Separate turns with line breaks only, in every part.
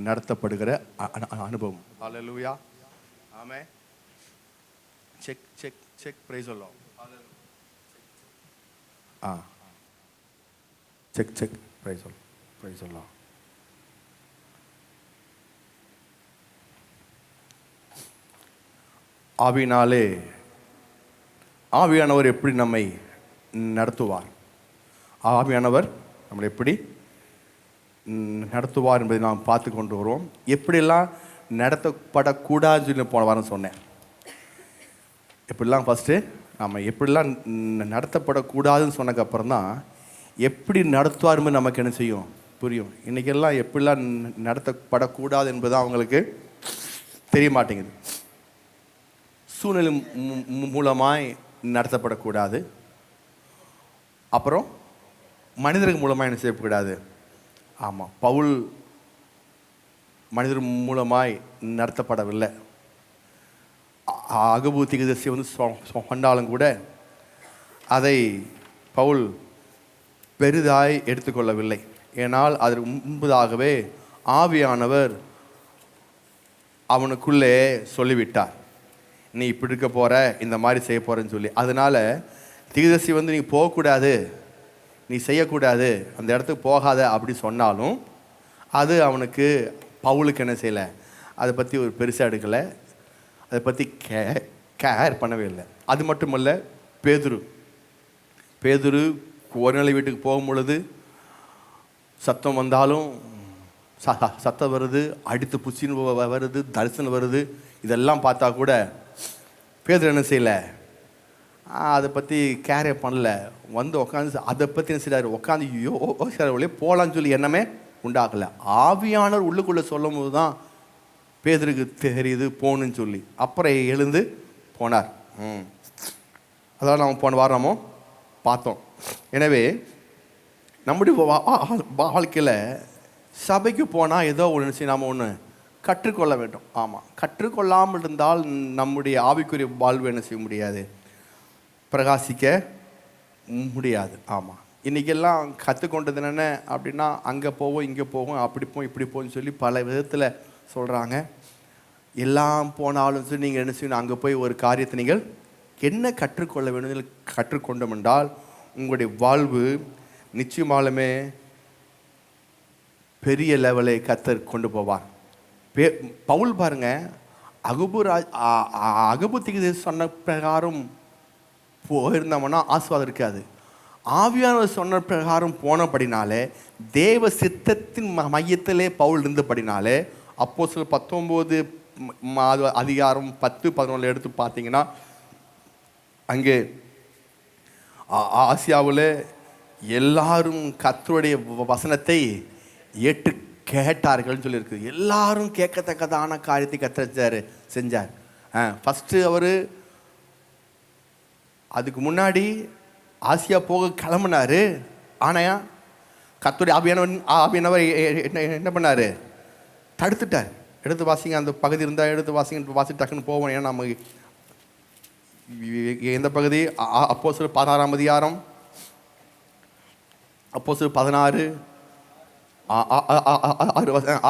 நடத்தப்படுகிற அனுபவம். ஹல்லேலூயா. ஆமென். Check check check price எல்லாம். செக் செக் பிரைஸ் எல்லாம். பிரைஸ் எல்லாம். ஆவியினாலே ஆவியானவர் எப்படி நம்மை நடத்துவார், ஆவியானவர் நம்மளை எப்படி நடத்துவார் என்பதை நாம் பார்த்து கொண்டு வருவோம். எப்படியெல்லாம் நடத்தப்படக்கூடாதுன்னு போன வாரம் சொன்னேன். எப்படிலாம் ஃபஸ்ட்டு நம்ம எப்படிலாம் நடத்தப்படக்கூடாதுன்னு சொன்னதுக்கப்புறம் தான் எப்படி நடத்துவாருன்னு நமக்கு என்ன செய்யும், புரியும். இன்றைக்கெல்லாம் எப்படிலாம் நடத்தப்படக்கூடாது என்பது அவங்களுக்கு தெரிய மாட்டேங்குது. சூழ்நிலை மூலமாய் நடத்தப்படக்கூடாது, அப்புறம் மனிதர்கள் மூலமாக என்ன செய்யக்கூடாது. ஆமாம், பவுல் மனிதர் மூலமாய் நடத்தப்படவில்லை. அகபு தீர்க்கதரிசி வந்து சொன்னாலும் கூட அதை பவுல் பெரிதாய் எடுத்துக்கொள்ளவில்லை. ஏனால் அதற்கு முன்பதாகவே ஆவியானவர் அவனுக்குள்ளே சொல்லிவிட்டார், நீ இப்படி இருக்க போகிற, இந்த மாதிரி செய்ய போகிறேன்னு சொல்லி. அதனால் தீர்க்கதரிசி வந்து நீ போகக்கூடாது, நீ செய்யக்கூடாது, அந்த இடத்துக்கு போகாத அப்படி சொன்னாலும் அது அவனுக்கு பவுலுக்கு என்ன செய்யலை, அதை பற்றி ஒரு பெருசாக எடுக்கலை, அதை பற்றி கேர் பண்ணவே இல்லை. அது மட்டும் இல்லை, பேதுரு ஒருநிலை வீட்டுக்கு போகும் பொழுது சத்தம் வந்தாலும் சத்தம் வருது, அடித்து புச்சின்னு வருது, தரிசனம் வருது, இதெல்லாம் பார்த்தா கூட பேதுரு என்ன செய்யலை, அதை பற்றி கேரே பண்ணல. வந்து உட்காந்து அதை பற்றி என்ன செய்கிறாரு, உட்காந்து யோசிக்கிறார், போகலான்னு சொல்லி எண்ணமே உண்டாகலை. ஆவியானவர் உள்ளுக்குள்ளே சொல்லும் போது தான் பேதுருக்கு தெரியுது போகணுன்னு சொல்லி. அப்புறம் எழுந்து போனார். அதெல்லாம் நம்ம போன வாரம் நம்ம பார்த்தோம். எனவே நம்முடைய வாழ்க்கையில் சபைக்கு போனால் ஏதோ ஒன்று நாம் ஒன்று கற்றுக்கொள்ள வேண்டும். ஆமாம், கற்றுக்கொள்ளாமல் இருந்தால் நம்முடைய ஆவிக்குரிய வாழ்வு என்ன செய்ய முடியாது, பிரகாசிக்க முடியாது. ஆமாம், இன்றைக்கெல்லாம் கற்றுக்கொண்டது என்னென்ன அப்படின்னா, அங்கே போவோம், இங்கே போவோம், அப்படி போவோம், இப்படி போவோம்னு சொல்லி பல விதத்தில் சொல்கிறாங்க. எல்லாம் போனாலும் சரி, நீங்கள் என்ன செய்யணும், அங்கே போய் ஒரு காரியத்தை நீங்கள் என்ன கற்றுக்கொள்ள வேண்டும், கற்றுக்கொண்டோம் என்றால் உங்களுடைய வாழ்வு நிச்சயமாலுமே பெரிய லெவலை கர்த்தர் கொண்டு போவார். பவுல் பாருங்க, அகபு தீர்க்கதரிசி சொன்ன பிரகாரம் போயிருந்தோம்னா ஆசீர்வாதம் இருக்காது. ஆவியானவர் சொன்ன பிரகாரம் போனபடினாலே, தேவ சித்தத்தின் மையத்திலே பவுல் இருந்தபடினாலே, அப்போஸ்தலர் 19 அதிகாரம் 10-11 எடுத்து பார்த்தீங்கன்னா, அங்கே ஆசியாவில் எல்லாரும் கர்த்தருடைய வசனத்தை ஏற்று கேட்டார்கள்னு சொல்லியிருக்கு. எல்லாரும் கேட்கத்தக்கதான காரியத்தை கர்த்தர் செஞ்சார். ஃபஸ்ட்டு அவர் அதுக்கு முன்னாடி ஆசியா போக கிளம்புனார். ஆனால் கர்த்தருடைய ஆவியானவர் என்ன பண்ணார், தடுத்துட்டார். எடுத்து வாசிங்க, அந்த பகுதி இருந்தால் எடுத்து வாசிங்க, வாசி டக்குன்னு போவோம். ஏன்னா நம்ம எந்த பகுதி, அப்போஸ்தலர் 16 அதிகாரம், அப்போஸ்தலர் 16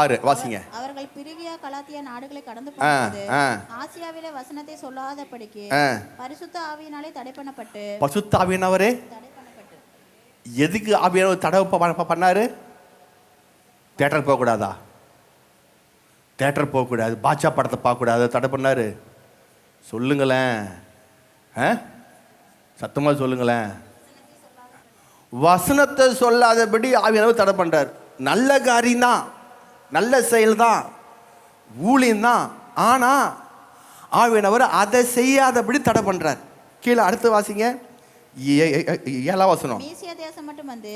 6 வாசிங்க. அவர்கள் பிரிவியா கலாத்தியா நாடுகளை கடந்து போகும்போது ஆசியாவிலே வசனத்தை சொல்லாதபடிக்கு பரிசுத்த ஆவியினாலே தடை பண்ணப்பட்டு. பரிசுத்த ஆவியானவரே எதுக்கு ஆவியானவர் தடை பண்ணாரு? தியேட்டர் போகக்கூடாதா, தியேட்டர் போகக்கூடாது, பாட்சா படத்தை பார்க்கக்கூடாது, தடை பண்ணாரு. சொல்லுங்களேன், சத்தமாக சொல்லுங்களேன். வசனத்தை சொல்லாதபடி ஆவியானவர் தடை பண்ணுறார். நல்ல காரியம்தான், நல்ல செயல் தான், ஊழியம் தான். ஆனால் ஆவியானவர் அதை செய்யாதபடி தடை பண்ணுறார். கீழே அடுத்து வாசிங்க, 7 வசனம். மீசியா தேசம் மட்டும் வந்து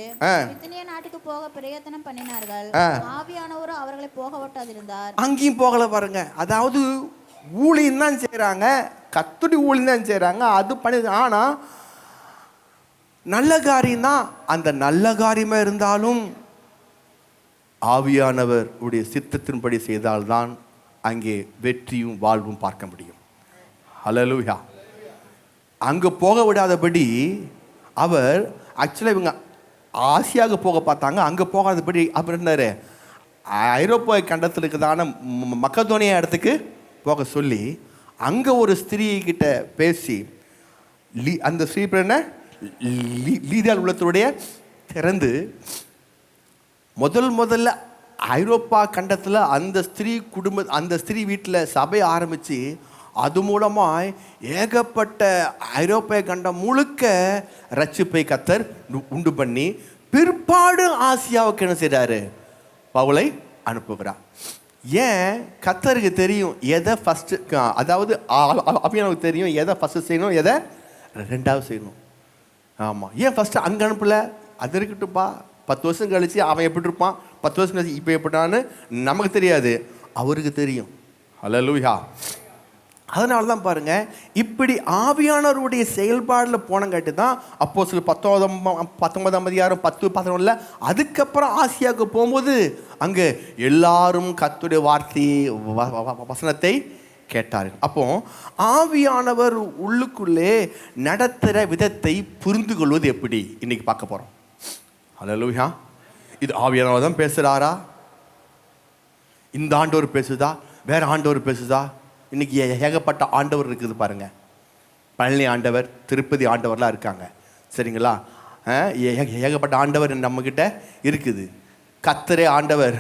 பித்தினியா நாட்டுக்கு போக பிரயத்தனம் பண்ணினார்கள், ஆவியானவர் அவர்களை போக விட்டாதிருந்தார். அங்கேயும் போகல பாருங்க. அதாவது ஊழியம் தான் செய்கிறாங்க, கர்த்தருடைய ஊழியம் தான் செய்கிறாங்க, அது பண்ணி. ஆனால் நல்ல காரியம்தான். அந்த நல்ல காரியமாக இருந்தாலும் ஆவியானவர் உடைய சித்தத்தின்படி செய்தால்தான் அங்கே வெற்றியும் வாழ்வும் பார்க்க முடியும். ஹல்லேலூயா. அங்கே போக விடாதபடி அவர் ஆக்சுவலாக இவங்க ஆசியாவுக்கு போக பார்த்தாங்க, அங்கே போகாதபடி அவர் இருந்தார். ஐரோப்பா கண்டத்தில் இருக்குதான மக்கதோனியா இடத்துக்கு போக சொல்லி அங்கே ஒரு ஸ்திரீ கிட்ட பேசி அந்த ஸ்திரீ பேர் என்ன, லீதியாள் உள்ளத்துடைய திறந்து முதல்ல ஐரோப்பா கண்டத்தில் அந்த ஸ்திரீ வீட்டில் சபை ஆரம்பித்து அது மூலமாக ஏகப்பட்ட ஐரோப்பிய கண்டம் முழுக்க ரட்சிப்பை கர்த்தர் உண்டு பண்ணி பிற்பாடு ஆசியாவுக்கு என்ன செய்கிறாரு, பவுலை அனுப்புகிறார். ஏன்? கர்த்தருக்கு தெரியும் எதை ஃபஸ்ட்டு, அதாவது அபியானுக்கு தெரியும் எதை ஃபஸ்ட்டு செய்யணும் எதை ரெண்டாவது செய்யணும். ஆமாம், ஏன் ஃபஸ்ட்டு அங்கே அனுப்பலை? அது இருக்கட்டும்ப்பா, 10 வருஷம் கழிச்சு அவன் எப்படி இருப்பான், 10 வருஷம் கழிச்சு இப்போ எப்படினான்னு நமக்கு தெரியாது, அவருக்கு தெரியும். ஹல்லேலூயா. அதனால தான் பாருங்கள், இப்படி ஆவியானவருடைய செயல்பாடில் போனங்காட்டி தான் அப்போஸ்தலர் 19 அதிகாரம் 10-11 அதுக்கப்புறம் ஆசியாவுக்கு போகும்போது அங்கே எல்லாரும் கர்த்தருடைய வார்த்தையை வசனத்தை கேட்டார்கள். அப்போ ஆவியானவர் உள்ளுக்குள்ளே நடத்துகிற விதத்தை புரிந்து கொள்வது எப்படி இன்னைக்கு பார்க்க போகிறோம். ஹல்லேலூயா. இது ஆவியானவர் தான் பேசுகிறாரா, இந்த ஆண்டவர் பேசுதா, வேற ஆண்டவர் பேசுதா? இன்னைக்கு ஏகப்பட்ட ஆண்டவர் இருக்குது பாருங்க. பழனி ஆண்டவர், திருப்பதி ஆண்டவர்லாம் இருக்காங்க, சரிங்களா? ஏகப்பட்ட ஆண்டவர் நம்மக்கிட்ட இருக்குது. கர்த்தரே ஆண்டவர்,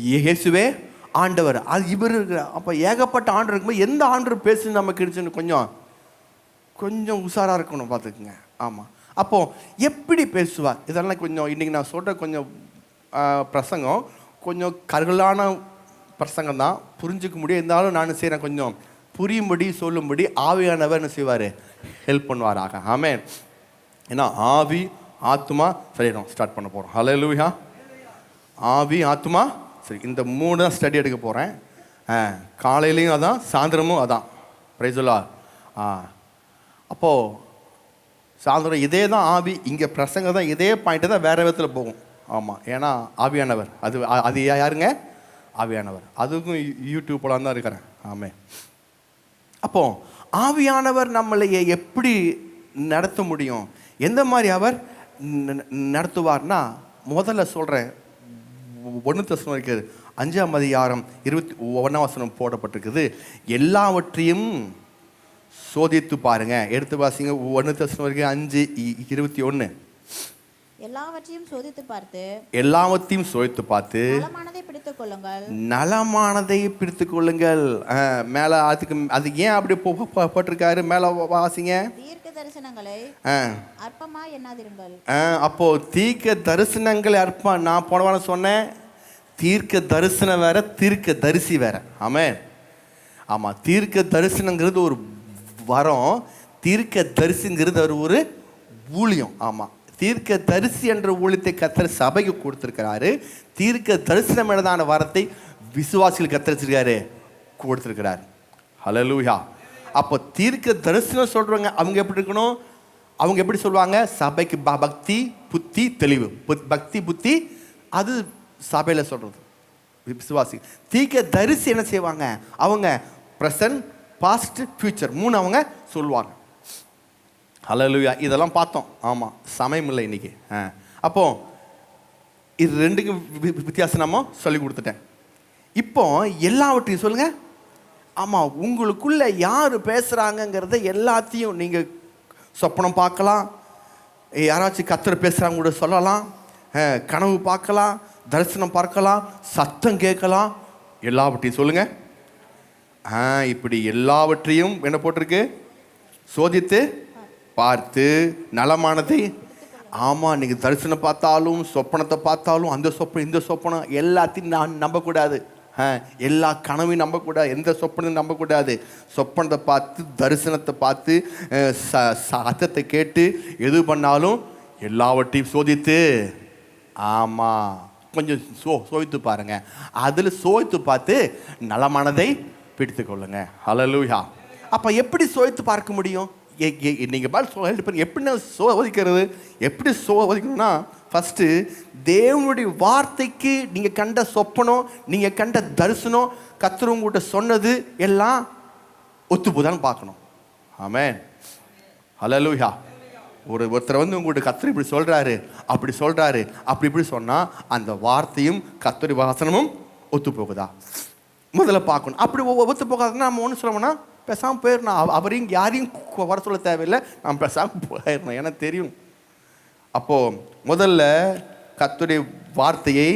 இயேசுவே ஆண்டவர், அது இவர் இருக்கிற. அப்போ ஏகப்பட்ட ஆண்டவர் இருக்கும்போது எந்த ஆண்டவர் பேசுன்னு நமக்கு இருந்துச்சுன்னு கொஞ்சம் உஷாராக இருக்கணும், பார்த்துக்குங்க. ஆமாம். அப்போது எப்படி பேசுவார் இதெல்லாம் கொஞ்சம் இன்றைக்கி நான் சொல்கிற கொஞ்சம் பிரசங்கம் கொஞ்சம் கருகலான பிரசங்கம் தான், புரிஞ்சிக்க முடியும். இருந்தாலும் நான் செய்கிறேன், கொஞ்சம் புரியும்படி சொல்லும்படி ஆவியானவர் என்ன செய்வார், ஹெல்ப் பண்ணுவாராக. ஆமென். ஏன்னா ஆவி ஆத்துமா சரிடும் ஸ்டார்ட் பண்ண போகிறோம். ஹல்லேலூயா. ஆவி ஆத்துமா சரி, இந்த 3 தான் ஸ்டடி எடுக்க போகிறேன். காலையிலையும் அதான், சாயந்தரமும் அதான். Praise the Lord. அப்போது சாயந்தரம் இதே தான் ஆவி, இங்கே பிரசங்கம் தான் இதே பாயிண்ட்டு தான் வேறு விதத்தில் போகும். ஆமாம், ஏன்னா ஆவியானவர் அது யாருங்க, ஆவியானவர். அதுக்கும் யூடியூப் போலாம் தான் இருக்கிறேன். ஆமே. அப்போது ஆவியானவர் நம்மளை எப்படி நடத்த முடியும், எந்த மாதிரி அவர் நடத்துவார்னா, முதல்ல சொல்கிறேன், 1 தெசலோனிக்கர் 5ஆம் அதிகாரம் 21ஆம் வசனம் போடப்பட்டிருக்குது. எல்லாவற்றையும் சோதித்து பாருங்க. எடுத்து வாசிங்க. 1 தெசலோனிக்கர் 5:21.
எல்லாவற்றையும் சோதித்து பார்த்து நலமானதை பிடித்துக் கொள்ளுங்கள். மேல அது ஏன் அப்படி போட்டிருக்காரு, மேல வாசிங்க. தீர்க்க தரிசனங்களை அற்பமா எண்ணாதிருங்கள். அப்போ தீர்க்க தரிசனங்களை அற்பம். நான் போன வாரம் சொன்னேன், தீர்க்க தரிசனம் வேற, தீர்க்க தரிசி வேற. ஆமென். ஆமா, தீர்க்க தரிசனங்கிறது ஒரு வரம், தீர்க்க தரிசிங்கிறது ஒரு ஊழியம். ஆமா, தீர்க்க தரிசி என்ற ஊழியத்தை கர்த்தர் சபைக்கு கொடுத்திருக்கிறாரு. தீர்க்க தரிசனம் எனதான வரத்தை விசுவாசிகள் கர்த்தரிச்சிருக்காரு, கொடுத்திருக்கிறார். ஹல்லேலூயா. அப்போ தீர்க்க தரிசனம் சொல்றவங்க அவங்க எப்படி இருக்கணும், அவங்க எப்படி சொல்லுவாங்க, சபைக்கு பக்தி புத்தி தெளிவு. பக்தி புத்தி அது சபையில் சொல்றது விசுவாசி. தீர்க்க தரிசி என்ன செய்வாங்க, அவங்க ப்ரெசன்ட் பாஸ்ட் ஃபியூச்சர் 3 அவங்க சொல்லுவாங்க. ஹல்லேலூயா. இதெல்லாம் பார்த்தோம். ஆமாம், சமயம் இல்லை இன்னைக்கு. அப்போ இது 2க்கும் வித்தியாசம் நம்ம சொல்லி கொடுத்துட்டேன். இப்போ எல்லாவற்றையும் சொல்லுங்க. ஆமாம், உங்களுக்குள்ள யார் பேசுகிறாங்கங்கிறத எல்லாத்தையும் நீங்கள் சொப்பனம் பார்க்கலாம், யாராச்சும் கர்த்தர் பேசுகிறாங்க கூட சொல்லலாம், கனவு பார்க்கலாம், தரிசனம் பார்க்கலாம், சத்தம் கேட்கலாம், எல்லாவற்றையும் சொல்லுங்க. இப்படி எல்லாவற்றையும் என்ன போட்டிருக்கு, சோதித்து பார்த்து நலமானதை. ஆமாம், நீங்கள் தரிசனம் பார்த்தாலும் சொப்பனத்தை பார்த்தாலும் அந்த சொப்பனம் இந்த சொப்பனம் எல்லாத்தையும் நான் நம்பக்கூடாது. எல்லா கனவையும் நம்பக்கூடாது, எந்த சொப்பனையும் நம்பக்கூடாது. சொப்பனத்தை பார்த்து தரிசனத்தை பார்த்து சத்தத்தை கேட்டு எது பண்ணாலும் எல்லாவற்றையும் சோதித்து, ஆமாம், கொஞ்சம் சோதித்து பாருங்கள். அதில் சோதித்து பார்த்து நலமானதை பிடித்து கொள்ளுங்க. ஹல்லேலூயா. அப்போ எப்படி சோதித்து பார்க்க முடியும், நீங்கள் பால் எப்படி சோதிக்கிறது, எப்படி சோதிக்கணும்னா, ஃபஸ்ட்டு தேவனுடைய வார்த்தைக்கு நீங்கள் கண்ட சொப்பனம், நீங்கள் கண்ட தரிசனம், கர்த்தர் உங்கள்கிட்ட சொன்னது எல்லாம் ஒத்துப்போதான்னு பார்க்கணும். ஆமென். ஹல்லேலூயா. ஒருத்தர் வந்து உங்கள்கிட்ட கர்த்தர் இப்படி சொல்கிறாரு, அப்படி சொல்கிறாரு, அப்படி இப்படி சொன்னால் அந்த வார்த்தையும் கர்த்தருடைய வசனமும் ஒத்து போகுதா முதல்ல பார்க்கணும். அப்படி ஒத்து போகாதுன்னா நம்ம ஒன்று சொல்லணும்னா பேசாமல் போயிடணும். அவரையும் யாரையும் வர சொல்ல தேவையில்லை, நம்ம பேசாமல் போயிடணும். எனக்கு தெரியும். அப்போது முதல்ல கர்த்தருடைய வார்த்தையை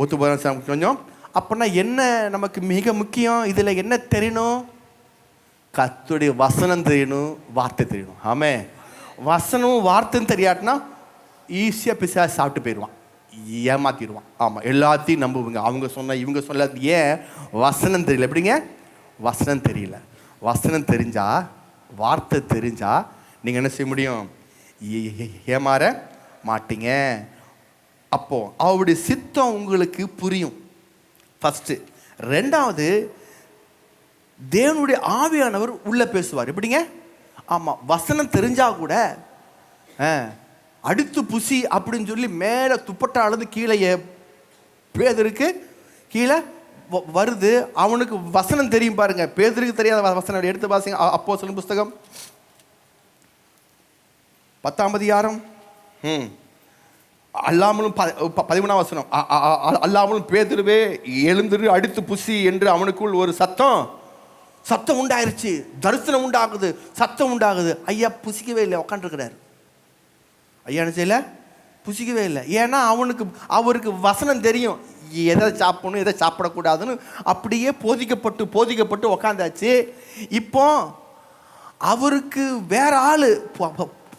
ஒத்து போக கொஞ்சம். அப்படின்னா என்ன நமக்கு மிக முக்கியம்? இதில் என்ன தெரியணும்? கர்த்தருடைய வசனம் தெரியணும், வார்த்தை தெரியணும். ஆமே, வசனம் வார்த்தைன்னு தெரியாட்டினா ஈஸியாக பிசாசு சாப்பிட்டு போயிடுவான், ஏமாத்திடுவான். ஆமாம், எல்லாத்தையும் நம்புவீங்க. அவங்க சொன்ன இவங்க சொல்ல. ஏன்? வசனம் தெரியல. எப்படிங்க? வசனம் தெரியல. வசனம் தெரிஞ்சா, வார்த்தை தெரிஞ்சா நீங்கள் என்ன செய்ய முடியும்? ஏமாற மாட்டீங்க. அப்போது அவருடைய சித்தம் உங்களுக்கு புரியும் ஃபஸ்ட்டு. ரெண்டாவது, தேவனுடைய ஆவியானவர் உள்ளே பேசுவார். எப்படிங்க? ஆமாம், வசனம் தெரிஞ்சால் கூட அடுத்து புசி அப்படின்னு சொல்லி மேலே துப்பட்டா அளந்து கீழே பேதருக்கு கீழே வருது. அவனுக்கு வசனம் தெரியும் பாருங்க. பேதருக்கு தெரியாத வசனம் எடுத்து வாசிங்க. அப்போஸ்தலர் புஸ்தகம் 10ஆம் அதிகாரம் அல்லாமலும் 13ஆம் வசனம். அல்லாமலும் பேதுருவே எழுந்திரு, அடுத்து புசி என்று அவனுக்குள் ஒரு சத்தம் உண்டாயிருச்சு. தரிசனம் உண்டாகுது, சத்தம் உண்டாகுது. ஐயா புசிக்கவே இல்லை, உட்காந்துருக்கிறார். ஐயா என்ன செய்யல? புசிக்கவே இல்லை. ஏன்னா அவருக்கு வசனம் தெரியும், எதை சாப்பிடணும் எதை சாப்பிடக்கூடாதுன்னு. அப்படியே போதிக்கப்பட்டு உக்காந்தாச்சு. இப்போ அவருக்கு வேற ஆள்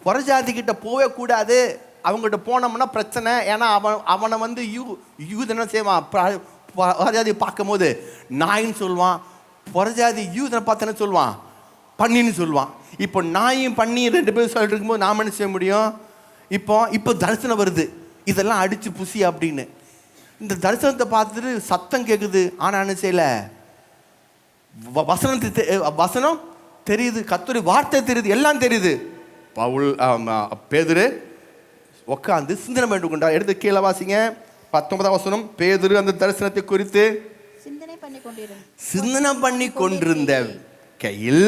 புறஜாதிக்கிட்ட போவே கூடாது, அவங்ககிட்ட போனோம்னா பிரச்சனை. ஏன்னா அவனை வந்து யூதனை செய்வான். புறஜாதி பார்க்கும் போது நாயின்னு சொல்லுவான், புறஜாதி யூதனை பார்த்து என்ன சொல்லுவான்? பண்ணின்னு சொல்லுவான். இப்போ நாயும் பண்ணி 2 பேரும் சொல்லிட்டு இருக்கும்போது நாம் என்ன செய்ய முடியும்? இப்போ தரிசனம் வருது, இதெல்லாம் அடித்து புசி அப்படின்னு. இந்த தரிசனத்தை பார்த்துட்டு சத்தம் கேட்குது. ஆனால் என்ன செய்யலை? வசனம் தெரியுது, கர்த்தருடைய வார்த்தை தெரியுது, எல்லாம் தெரியுது. பேதுரு உட்காந்து சிந்தனை பண்ணி கொண்டார். எடுத்து கீழே வாசிங்க 19ஆம் வசனம். பேதுரு அந்த தரிசனத்தை குறித்து சிந்தனை பண்ணி கொண்டிருந்த கையில்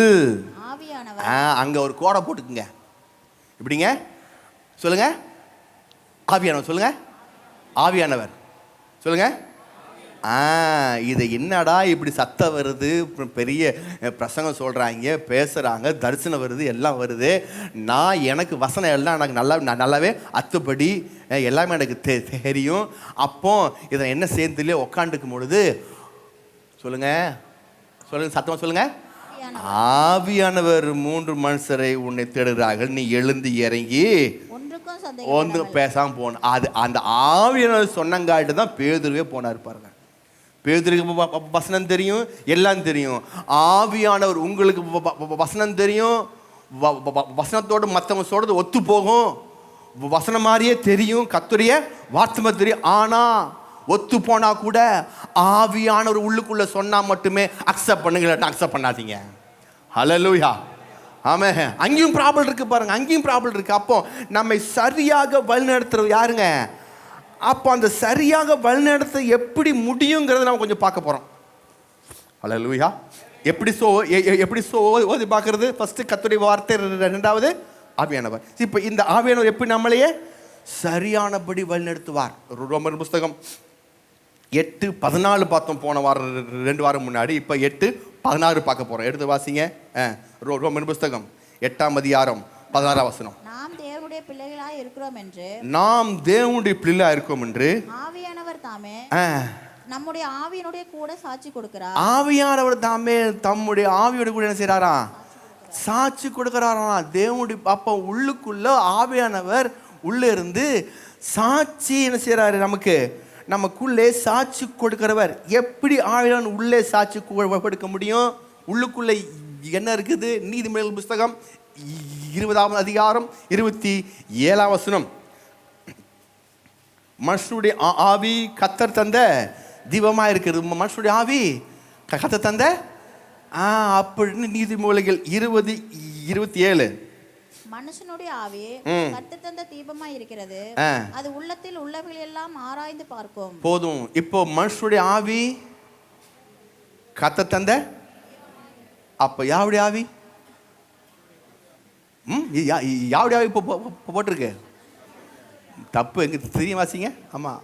அங்கே ஒரு கோடை போட்டுக்குங்க. எப்படிங்க? சொல்லுங்க. ஆவியானவர். சொல்லுங்க. ஆவியானவர். சொல்லுங்க. இது என்னடா இப்படி சத்தம் வருது, பெரிய பிரசங்கம் சொல்கிறாங்க, பேசுகிறாங்க, தரிசனம் வருது, எல்லாம் வருது. எனக்கு வசனம் எல்லாம் எனக்கு நல்லாவே அத்துப்படி எல்லாமே எனக்கு தெரியும். அப்போ இதை என்ன சேர்ந்துலேயே உக்காண்டுக்கும் பொழுது சொல்லுங்க சத்தமாக சொல்லுங்க. ஆவியானவர் 3 மனுஷரை உன்னை தேடுகிறார்கள், நீ எழுந்து இறங்கி ஒன்று பேசாமல் போன. அந்த ஆவியானவர் சொன்னங்காட்டு தான் பேதுருவே போனார் பாருங்க. பேதுருக்கு வசனம் தெரியும், எல்லாம் தெரியும். ஆவியானவர் உங்களுக்கு வசனம் தெரியும், வசனத்தோடு மற்றவங்க சொல்றது ஒத்து போகும், வசனம் மாதிரியே தெரியும், கர்த்தருடைய வார்த்தை தெரியும். ஆனால் ஒத்து போனா கூட ஆவியானவர் உள்ளுக்குள்ள சொன்னா மட்டுமே அக்செப்ட் பண்ணுங்க, அக்செப்ட் பண்ணாதீங்க. ஹல்லேலூயா. ஆமே, அங்கேயும் ப்ராப்ளம் இருக்கு பாருங்க, அங்கேயும் ப்ராப்ளம் இருக்கு. அப்போ நம்மை சரியாக வழிநடத்துறது யாருங்க? அப்போ அந்த சரியாக வழிநடத்த எப்படி முடியுங்கிறத நம்ம கொஞ்சம் பார்க்க போறோம். ஹல்லேலூயா. எப்படி ஓதி பார்க்கறது? ஃபர்ஸ்ட் கர்த்தருடைய வார்த்தை, ரெண்டாவது ஆவியானவர். இப்போ இந்த ஆவியானவர் எப்படி நம்மளையே சரியானபடி வழிநடத்துவார்? ரோமர் புஸ்தகம் 8:14 பார்த்தோம் போன வாரம், 2 வாரம் முன்னாடி. இப்போ 8:16 பார்க்க போறோம். எடுத்து வாசிங்க. ரோமர் புஸ்தகம் 8ஆம் அதிகாரம் 16ஆம் வசனம். நாம் தேவனுடைய பிள்ளைகளாய் இருக்கோம் என்று ஆவியானவர் தாமே நம்முடைய ஆவியினுடைய கூட சாட்சி கொடுக்கிறார். ஆவியானவர் தாமே தம்முடைய ஆவியோட கூட என்ன செய்றாரா? சாட்சி கொடுக்கிறாராம். தேவனுடைய அப்போ உள்ளுக்குள்ள ஆவியானவர் உள்ளே இருந்து சாட்சி என்ன செய்றாரு? நமக்குள்ளே சாட்சி கொடுக்கிறவர். எப்படி ஆவியானவர் உள்ளே சாட்சி கொடுக்க முடியும்? உள்ளுக்குள்ளே என்ன இருக்குது? நீதிமொழிகள் புஸ்தகம் 20ஆம் அதிகாரம் 27ஆம் வசனம். மனுஷனுடைய ஆவி கர்த்தர் தந்த தீபமாக இருக்கிறது. மனுஷனுடைய ஆவி கர்த்தர் தந்த அப்படின்னு நீதிமொழிகள் 20:27. மனுஷனுடைய ஆவி கர்த்தர் தந்த தீபமாய் இருக்கிறது, அது உள்ளத்தில் உள்ளவைகள் எல்லாம் ஆராய்ந்து பார்க்கும். போதும். இப்போ மனுஷனுடைய ஆவி கர்த்தர் தந்த, அப்ப யாருடைய ஆவி? யாருடைய ஆவி போட்டிருக்கு? தப்பு எங்க தெரியும் வாசிங்க. ஆமாம்,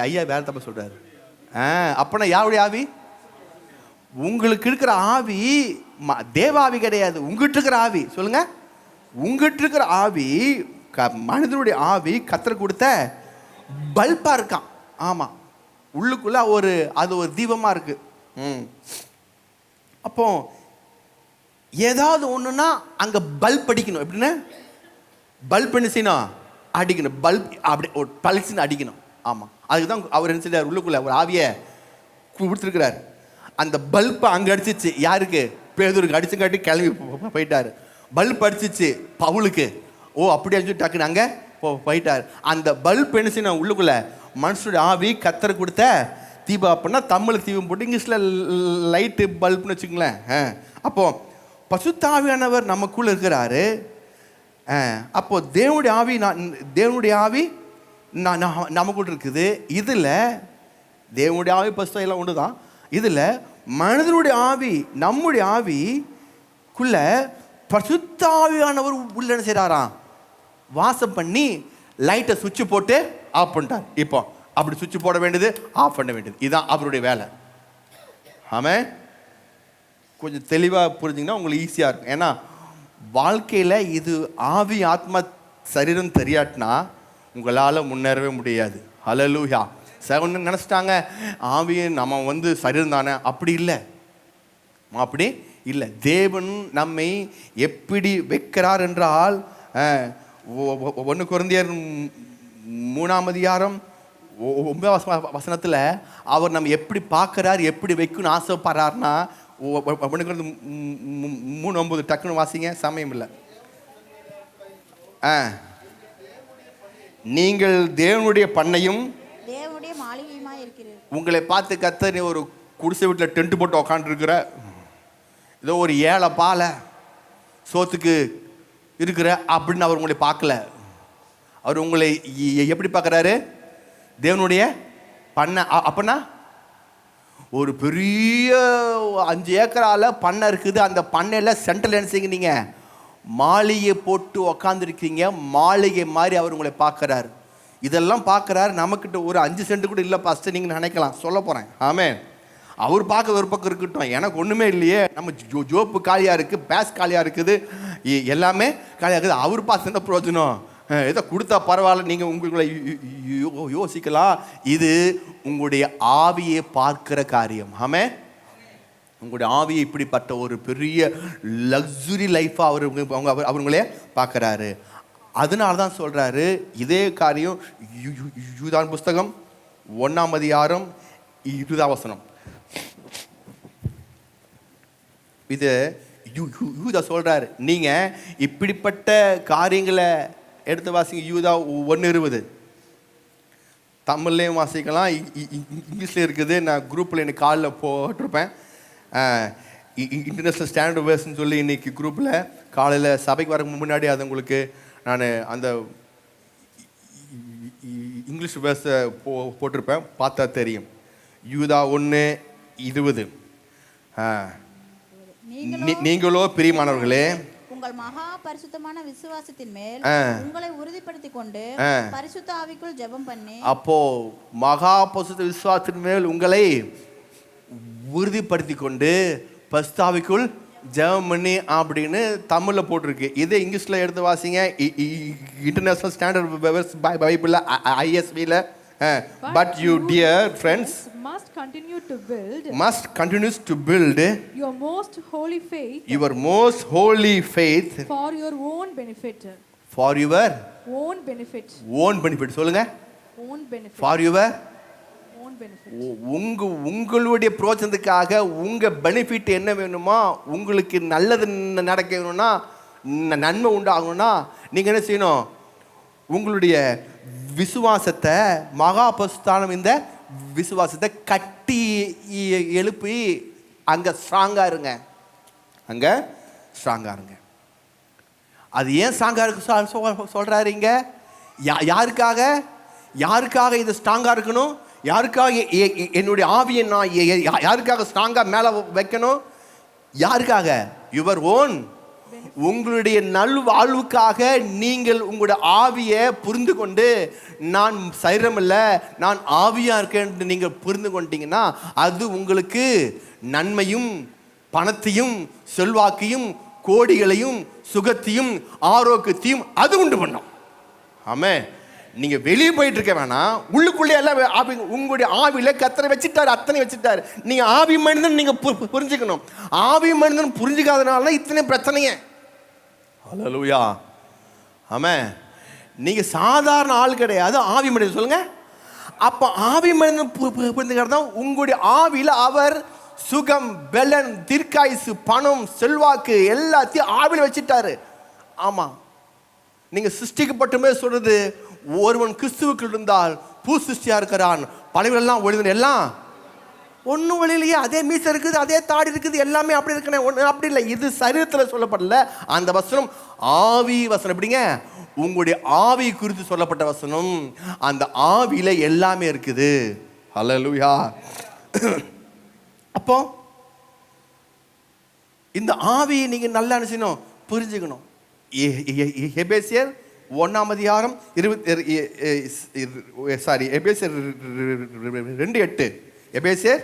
ஐயா வேறு தப்பு சொல்கிறாரு. அப்போனா யாருடைய ஆவி? உங்களுக்கு இருக்கிற ஆவி தேவாவி கிடையாது, உங்ககிட்ட இருக்கிற ஆவி. சொல்லுங்க, உங்ககிட்ட இருக்கிற ஆவி மனிதனுடைய ஆவி கர்த்தர் கொடுத்த பல்பாக இருக்கான். ஆமாம், உள்ளுக்குள்ள அது ஒரு தீபமாக இருக்கு. அப்போ ஏதாவது ஒன்றுனா அங்கே பல்ப் அடிக்கணும். எப்படின்னா பல்ப் என்ன செய்யணும்? அடிக்கணும். பல்ப் அப்படி ஒரு பல்ஸ்ன்னு அடிக்கணும். ஆமாம், அதுக்கு தான் அவர் என்ன செய்யார்? உள்ளுக்குள்ள ஒரு ஆவியை கொடுத்துருக்கிறார். அந்த பல்பை அங்கே அடிச்சிச்சு. யாருக்கு? பேதுருக்கு அடிச்சுங்காட்டி கிளம்பி போயிட்டார். பல்ப் அடிச்சிச்சு பவுலுக்கு. அப்படி அடிச்சு டக்குன்னு அங்கே போயிட்டார். அந்த பல்ப் என்ன செய்யணும்? உள்ளுக்குள்ள மனுஷனுடைய ஆவி கர்த்தர் கொடுத்த தீபம். அப்படின்னா தமிழ் தீபம் போட்டு இங்கிலீஷில் லைட்டு பல்ப்னு வச்சுங்களேன். அப்போ பசுத்த ஆவியானவர் நமக்குள்ள இருக்கிறாரு. அப்போ தேவனுடைய ஆவி நமக்குள்ள இருக்குது. இதில் தேவனுடைய ஆவி பசுத்த எல்லாம் ஒன்று தான். இதில் மனிதனுடைய ஆவி, நம்முடைய ஆவிக்குள்ள பசுத்த ஆவியானவர் உள்ள என்ன செய்கிறாராம்? வாசம் பண்ணி லைட்டை சுவிட்சு போட்டு ஆஃப் பண்ணிட்டார். இப்போ அப்படி சுவிட்ச் போட வேண்டியது, ஆஃப் பண்ண வேண்டியது, இதுதான் அவருடைய வேலை. ஆமாம், கொஞ்சம் தெளிவாக புரிஞ்சிங்கன்னா உங்களுக்கு ஈஸியாக இருக்கும். ஏன்னா வாழ்க்கையில் இது ஆவி ஆத்மா சரீரம் தெரியாட்டினா உங்களால் முன்னேறவே முடியாது. ஹல்லேலூயா. ஒன்று நினச்சிட்டாங்க, ஆவி நம்ம சரீரம் தானே. அப்படி இல்லை, அப்படி இல்லை. தேவன் நம்மை எப்படி வைக்கிறார் என்றால் 1 கொரிந்தியர் 3ஆம் அதிகாரம் 9ஆம் வசனத்தில் அவர் நம்ம எப்படி பார்க்குறார், எப்படி வைக்கணும்னு ஆசைப்படுறாருன்னா 1 கொரிந்தியர் 3:9 டக்குன்னு வாசிங்க, சமயம் இல்லை. நீங்கள் தேவனுடைய பண்ணையும்
தேவனுடைய மாளிகையுமாய் இருக்கிறீர்கள்.
உங்களை பார்த்து கர்த்தர், நீ ஒரு குடிசை வீட்டில் டென்ட் போட்டு உக்காந்துருக்கிற, ஏதோ ஒரு ஏழை பாலை சோத்துக்கு இருக்கிற அப்படின்னு அவர் உங்களை பார்க்கல. அவர் உங்களை எப்படி பார்க்குறாரு? தேவனுடைய பண்ணை. அப்படின்னா ஒரு பெரிய 5 ஏக்கரால் பண்ணை இருக்குது. அந்த பண்ணையில் சென்ட்ரல் என்ன செய்யுங்க, நீங்கள் மாளிகை போட்டு உக்காந்துருக்கீங்க. மாளிகை மாதிரி அவர் உங்களை பார்க்குறாரு. இதெல்லாம் பார்க்குறாரு. நமக்கிட்ட ஒரு 5 சென்ட் கூட இல்லை பாஸ்டர் நீங்கள் நினைக்கலாம். சொல்ல போகிறேன். ஆமென். அவர் பார்க்க ஒரு பக்கம் இருக்கட்டும், எனக்கு ஒன்றுமே இல்லையே, நம்ம ஜோப்பு காலியாக இருக்குது, பேஸ் காலியாக இருக்குது, எல்லாமே காலியாக இருக்குது. அவர் பார்த்து என்ன பிரயோஜனம்? ஏதோ கொடுத்தா பரவாயில்ல, நீங்கள் உங்களுக்குள்ள யோசிக்கலாம். இது உங்களுடைய ஆவியை பார்க்கிற காரியம். ஆமென். உங்களுடைய ஆவியை இப்படிப்பட்ட ஒரு பெரிய லக்ஸுரி லைஃபாக அவங்களே பார்க்குறாரு. அதனால தான் சொல்கிறாரு இதே காரியம் யூதான் புஸ்தகம் 1ஆம் அதிகாரம் 20ஆம் வசனம். இது யூதா சொல்கிறார். நீங்கள் இப்படிப்பட்ட காரியங்களை எடுத்து வாசிங்க. யூதா 1:20 தமிழ்லேயும் வாசிக்கலாம், இங்கிலீஷில் இருக்குது. நான் குரூப்பில் இன்னைக்கு காலில் போட்டிருப்பேன். இன்டர்நேஷ்னல் ஸ்டாண்டர்ட் வேர்ஸ்ன்னு சொல்லி இன்றைக்கி குரூப்பில் காலையில் சபைக்கு வர முன்னாடி அது உங்களுக்கு நான் அந்த இங்கிலீஷ் வேர்ஸை போட்டிருப்பேன், பார்த்தா தெரியும். யூதா 1:20. நீங்களோ பிரியமானவர்களே
உங்கள் மகா பரிசுத்தமான விசுவாசத்தின் மேல் உங்களை உறுதிப்படுத்திக் கொண்டு பரிசுத்த ஆவிக்குள் ஜெபம் பண்ணி.
அப்போ மகா பரிசுத்த விசுவாசத்தின் மேல் உங்களை உறுதிப்படுத்தி கொண்டு பரிசுத்த ஆவிக்குள் ஜெபம் பண்ணி அப்படின்னு தமிழில் போட்டிருக்கு. இதே இங்கிலீஷில் எடுத்து வாசிங்க. இன்டர்நேஷ்னல் ஸ்டாண்டர்ட் பைபிளில் ISVல but you dear friends
must continue to
build
your most holy faith for your own benefit
சொல்லுங்க. for your
own benefit.
உங்களுடைய பிரயோஜனத்துக்காக உங்க பெனிஃபிட் என்ன வேணுமா, உங்களுக்கு நல்லது நடக்க வேணும்னா, நன்மை உண்டாகணும்னா நீங்க என்ன செய்யணும்? உங்களுடைய விசுவாசத்தை, மகா பரிசுத்தானம் இந்த விசுவாசத்தை கட்டி எழுப்பி அங்கே ஸ்ட்ராங்காக இருங்க. அது ஏன் ஸ்ட்ராங்காக இருக்கு சொல்கிறாருங்க? யாருக்காக இது ஸ்ட்ராங்காக இருக்கணும்? யாருக்காக என்னுடைய ஆவியை நான் யாருக்காக ஸ்ட்ராங்காக மேலே வைக்கணும்? யாருக்காக? யுவர் உங்களுடைய நல்வாழ்வுக்காக நீங்கள் உங்களுடைய ஆவியை புரிந்து கொண்டு நான் சரீரம் இல்ல நான் ஆவியா இருக்கேன் நீங்கள் புரிந்து கொண்டீங்கன்னா அது உங்களுக்கு நன்மையும் பணத்தையும் செல்வாக்கையும் கோடிகளையும் சுகத்தையும் ஆரோக்கியத்தையும் அது உண்டு பண்ணும். ஆமே, நீங்க வெளியே போயிட்டு இருக்க வேணாம், உள்ளுக்குள்ளே எல்லாம் உங்களுடைய ஆவியில கத்தரை வச்சுட்டாரு, அத்தனை வச்சுட்டாரு. நீங்க ஆவி மனிதன் நீங்க புரிஞ்சுக்கணும். ஆவி மனிதன் புரிஞ்சுக்காதனால இத்தனை பிரச்சனையே. ஹல்லேலூயா. ஆமே, நீங்க சாதாரண ஆள் கிடையாது, ஆவி மனிதன். சொல்லுங்க. அப்ப ஆவி மனிதன் புரிஞ்சுக்கிறது தான் உங்களுடைய ஆவியில அவர் சுகம், பெலன், தீர்க்காயுசு, பணம், செல்வாக்கு எல்லாத்தையும் ஆவியில வச்சுட்டாரு. ஆமா, நீங்க சிருஷ்டிக்கப்பட்டுமே சொல்றது, ஒருவன் கிறிஸ்துவுக்கு இருந்தால் பூ சிருஷ்டியா இருக்கிறான், பழையெல்லாம் ஒழிவு எல்லாம் ஒன்றும் ஒழியிலையே. அதே மீசை இருக்குது, அதே தாடி இருக்குது, எல்லாமே அப்படி இருக்கணும். ஒன்று அப்படி இல்லை. இது சரீரத்தில் சொல்லப்படல. அந்த வசனம் ஆவி வசனம். எப்படிங்க? உங்களுடைய ஆவி குறித்து சொல்லப்பட்ட வசனம். அந்த ஆவியில எல்லாமே இருக்குது. ஹல்லேலூயா. அப்போ இந்த ஆவியை நீங்க நல்லா நினைச்சணும், புரிஞ்சுக்கணும். எபேசியர் 1 எபேசியர் 2:8. எபேசியர்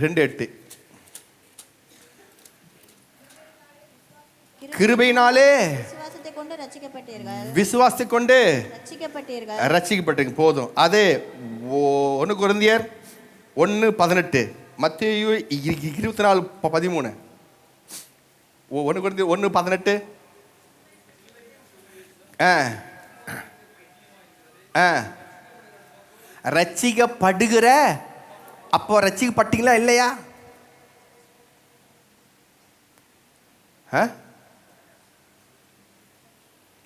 2:8. கிருபையினாலே
விசுவாசத்தை கொண்டு ரட்சிக்கப்பட்டீர்கள்.
விசுவாசத்தை கொண்டு
ரட்சிக்கப்பட்டீர்கள்.
போதும். அதே 1 கொரிந்தியர் 1:18, மத்தேயு 24:13. 1 கொரிந்தியர் 1:18. ரட்சிக்கப்படுகிற, அப்போ ரட்சிக்கப்பட்டீங்களா இல்லையா?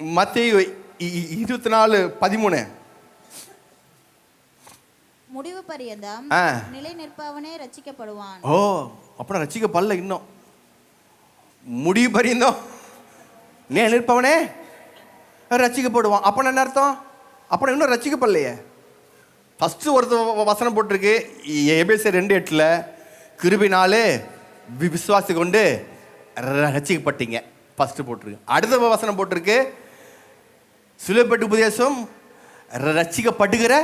மத்தேயு 24:13.
முடிவு பரியந்தம் நிலை நிற்பவனே ரட்சிக்கப்படுவான்.
ஓ, அப்ப ரட்சிக்கப்படல இன்னும். முடிவு பரியந்தம் நிலை நிற்பவனே ரட்சிக்கப்படுவான். அப்ப என்ன அர்த்தம்? அப்ப இன்னும் ரட்சிக்கப்படலையே. ஃபர்ஸ்ட் ஒரு வசனம் போட்டிருக்கு எபேசியர் 2:8, கிருபையினாலே விசுவாசி கொண்டு ரட்சிக்கப்பட்டீங்க. ஃபர்ஸ்ட் போட்டிருக்கு. அடுத்த வசனம் போட்டிருக்கு சிலுவைப்பட்டு உபதேசம் ரட்சிக்கப்படுகிற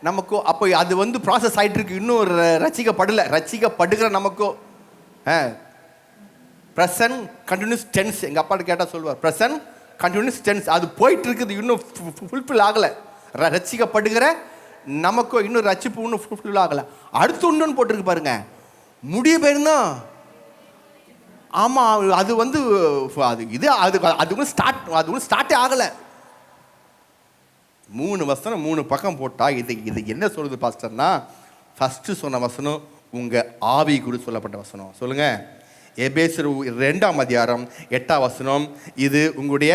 நமக்கோ. அப்போ அது ப்ராசஸ் ஆகிட்டு இருக்கு, இன்னும் ரட்சிக்கப்படலை. ரட்சிக்கப்படுகிற நமக்கோ ப்ரெசன்ட் கண்டினியூஸ் டென்ஸ். எங்கள் அப்பாட்ட கேட்டால் சொல்லுவார், ப்ரெசன்ட் கண்டினியூஸ் டென்ஸ். அது போயிட்டு இருக்குது, இன்னும் ஃபுல்ஃபில் ஆகலை. ரட்சிக்கப்படுகிற நமக்கோ இன்னும் ரட்சிப்பு இன்னும் ஃபுல்ஃபில் ஆகலை. அடுத்து ஒன்றுன்னு போட்டிருக்கு பாருங்க, முடிய போயிருந்தோம். ஆமாம், அது அது இது அது ஒன்றும் ஸ்டார்ட்டே ஆகலை. 3 வசனம் 3 பக்கம் போட்டால் இது என்ன சொல்லுது பாஸ்டர்னா, ஃபஸ்ட்டு சொன்ன வசனம் உங்கள் ஆவி கூட சொல்லப்பட்ட வசனம். சொல்லுங்கள். எபேசியர் 2:8 இது உங்களுடைய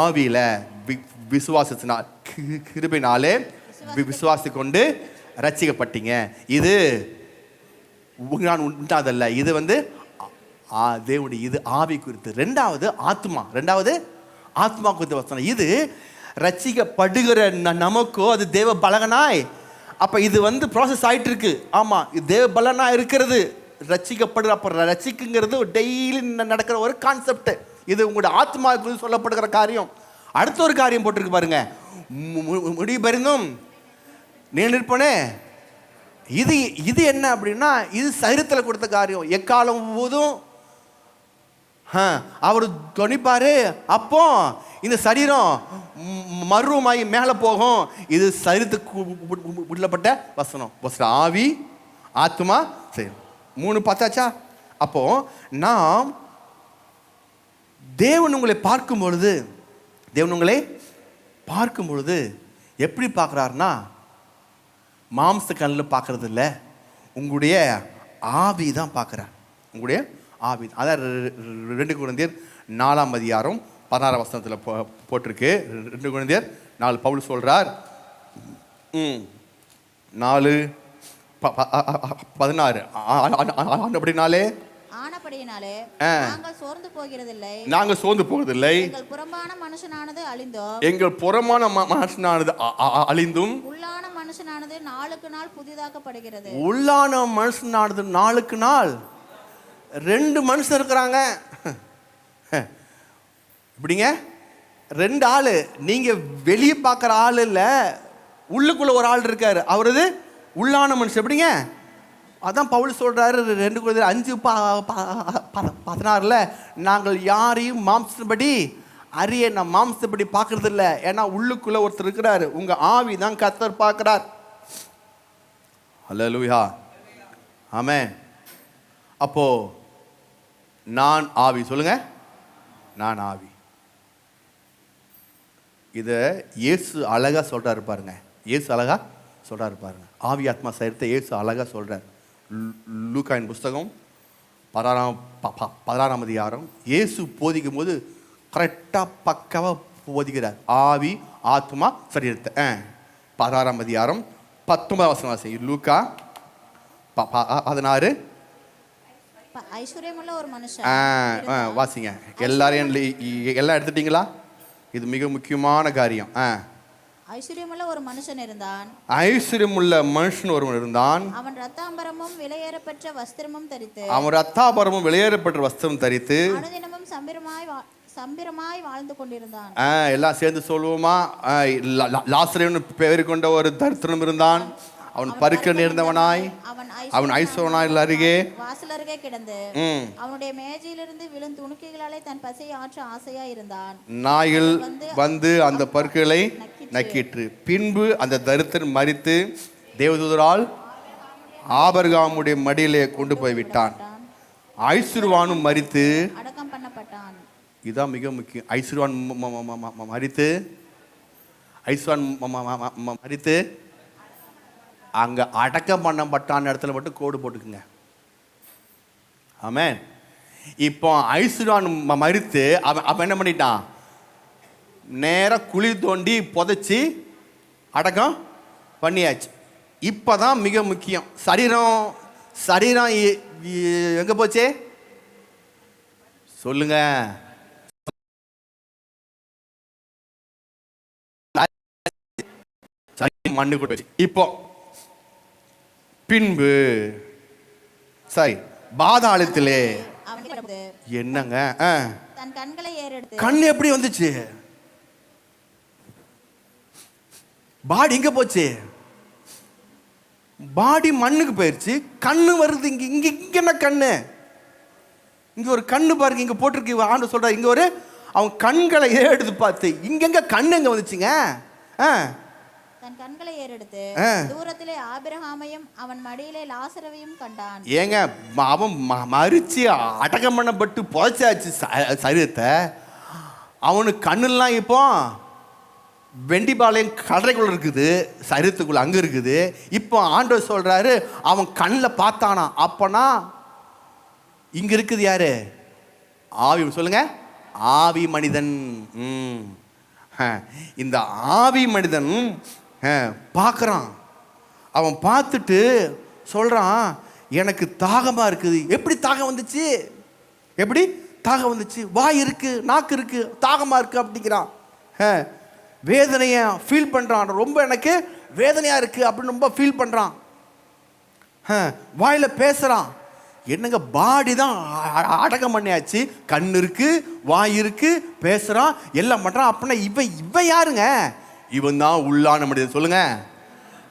ஆவியில் விசுவாசத்தினால் கிருபையினாலே விசுவாசி கொண்டு ரட்சிக்கப்பட்டீங்க. இது நான் உண்டாதல்ல, இது தேவனுடைய, இது ஆவி குறித்து. ரெண்டாவது ஆத்மா குறித்த வசனம். இது ரட்சிக்கப்படுகிற நமக்கோ அது தேவ பலகனாய். அப்போ இது ப்ராசஸ் ஆகிட்டு இருக்கு. ஆமாம், இது தேவ பலனாக இருக்கிறது. ரட்சிக்கப்படுற, அப்போ ரட்சிக்குங்கிறது டெய்லி நடக்கிற ஒரு கான்செப்ட். இது உங்களுடைய ஆத்மா குறித்து சொல்லப்படுகிற காரியம். அடுத்த ஒரு காரியம் போட்டிருக்கு பாருங்க, முடிவு பரிந்தும் நிற்பனே. இது என்ன அப்படின்னா, இது சரீரத்தில் கொடுத்த காரியம். எக்காலம் போதும் அவர் துணிப்பாரு, அப்போ இந்த சரீரம் மர்வமாகி மேலே போகும். இது சரீரத்துக்கு உள்ளப்பட்ட வசனம். ஆவி, ஆத்மா, சரி, 3 பார்த்தாச்சா? அப்போ நாம் தேவன் உங்களை பார்க்கும் பொழுது எப்படி பார்க்குறாருன்னா, மாம்ச கண்ணில் பார்க்கறது இல்லை, உங்களுடைய ஆவி தான் பார்க்குறார். உங்களுடைய ஆவி. அதான் 2 கொரிந்தியர் 4:16 போட்டிருக்கு. 2 கொரிந்தியர் 4 பவுல் சொல்றார், 4:16 அப்படின்னாலே
ஆனபடியினாலே நாங்கள் சோர்ந்து போகிறதில்லை.
எங்கள்
புறம்பான மனுஷனானது
அழிந்தும்
உள்ளான மனுஷனானது நாளுக்கு நாள் புதிதாக்கப்படுகிறது.
உள்ளான மனுஷனானது நாளுக்கு நாள். 2 மனுஷன் இருக்கிறாங்க. இப்படிங்க 2 ஆள். நீங்கள் வெளியே பார்க்குற ஆள் இல்லை, உள்ளுக்குள்ளே ஒரு ஆள் இருக்கார். அவரது உள்ளான மனுஷன். எப்படிங்க? அதான் பவுல் சொல்கிறாரு 2 Corinthians 5:16 நாங்கள் யாரையும் மாம்சப்படி அறிய நான் மாம்சப்படி பார்க்கறது இல்லை. ஏன்னா உள்ளுக்குள்ளே ஒருத்தர் இருக்கிறாரு. உங்கள் ஆவி தான் கர்த்தர் பார்க்குறார். அல்லேலூயா, ஆமென். அப்போ நான் ஆவி. சொல்லுங்க, நான் ஆவி. இதை இயேசு அழகா சொல்றாரு பாருங்க. இயேசு அழகா சொல்றாரு பாருங்க. ஆவி ஆத்மா சரீரத்தை இயேசு அழகா சொல்றார். லூக்காயின் புஸ்தகம் 16ஆம் அதிகாரம் இயேசு போதிக்கும் போது கரெக்டாக பக்காவாக போதிக்கிறார். ஆவி ஆத்மா சரீரத்தை. 16ஆம் அதிகாரம் 19 வசனம். லூக்கா 16.
ஐஸ்வர்யமுள்ள ஒரு மனுஷன்
வாசிங்க. எல்லாரையும் எல்லாம் எடுத்துட்டீங்களா? இது மிக முக்கியமான காரியம்.
ஐஸ்வர்யமுள்ள ஒரு மனுஷன் இருந்தான்.
ஐஸ்வர்யமுள்ள மனுஷன் ஒருவன் இருந்தான்.
அவன் ரத்தாம்பரமும் விலையேறப்பெற்ற வஸ்திரமும் தரித்து அனுதினமும் சம்பிரமாய் வாழ்ந்து கொண்டிருந்தான்.
எல்லாம் சேர்ந்து சொல்லுவோமா? லாசரேன்னு பெயர் கொண்ட ஒரு தரித்திரம் இருந்தான். அவன் பருக்க நேர்ந்தவனாய் அவன் ஐஸ்வரனாய் அருகே
வாசல் அருகே கிடந்து அவனுடைய மேஜையிலிருந்து விழும் துணுக்கைகளாலே தன் பசியை ஆற்ற ஆசையா இருந்தான்.
நாய்கள் வந்து அந்த பருக்களை நக்கிற்று. பின்பு அந்த தரித்திரன் மரித்து தேவதூதரால் ஆபிரகாமுடைய மடியிலே கொண்டு போய் விட்டான். ஐஸ்வர்வானும் மரித்து
அடக்கம் பண்ணப்பட்டான்.
இதுதான் மிக முக்கியம். ஐஸ்வர்வான் மரித்து அங்க அடக்கம் பண்ணப்பட்டான இடத்துல மட்டும் கோடு போட்டுக்குங்க. ஆமென். இப்போ ஐஸ்வர்வான் மரித்து அவன் என்ன பண்ணிட்டான்? நேராக குழி தோண்டி புதைச்சி அடக்கம் பண்ணியாச்சு. இப்போதான் மிக முக்கியம். சரீரம் எங்க போச்சு? சொல்லுங்க. மண்ணு கூட. இப்போ பின்பு சரி பாதாளத்திலே என்னங்க
தன் கண்களை ஏறெடுத்து.
கண் எப்படி வந்துச்சு? பாடி எங்க போச்சு? பாடி மண்ணுக்கு போயிடுச்சு. கண்ணு வருது. இங்க இங்க இங்க என்ன கண்ணு? இங்க ஒரு கண்ணு பாருங்க. இங்க போட்டிருக்கு. ஆண்டு சொல்ற இங்க ஒரு அவன் கண்களை எடுத்து பார்த்து இங்க கண்ணு எங்க வந்துச்சுங்க?
தன் கண்களை ஏறெடுத்து தூரத்திலே ஆபிரகாமையும் அவன் மடியிலே லாசரவையும் கண்டான்.
ஏங்க அவன் மரிச்சு அடக்கம் பண்ணப்பட்டு புதைச்சாச்சு சரீரத்தை. அவனுக்கு கண்ணெல்லாம் இப்போ வெண்டிபாளையம் கடற்கரைக்குள்ள இருக்குது, சரீரத்துக்குள்ள அங்க இருக்குது. இப்போ ஆண்டவர் சொல்றாரு அவன் கண்ணில் பார்த்தானா. அப்பனா இங்க இருக்குது யாரு? ஆவி. சொல்லுங்க, ஆவி மனிதன். இந்த ஆவி மனிதன் பார்க்குறான். அவன் பார்த்துட்டு சொல்கிறான் எனக்கு தாகமாக இருக்குது. எப்படி தாகம் வந்துச்சு? எப்படி தாகம் வந்துச்சு? வாய் இருக்கு, நாக்கு இருக்கு, தாகமாக இருக்கு அப்படிங்கிறான். வேதனையை ஃபீல் பண்ணுறான். ரொம்ப எனக்கு வேதனையாக இருக்குது அப்படின்னு ரொம்ப ஃபீல் பண்ணுறான். வாயில் பேசுகிறான். என்னங்க பாடி தான் அடக்கம் பண்ணியாச்சு. கண் இருக்கு, வாய் இருக்கு, பேசுகிறான், எல்லாம் பண்ணுறான். அப்படின்னா இவன் யாருங்க? இவன் தான் உள்ளான மனிதன். சொல்லுங்க.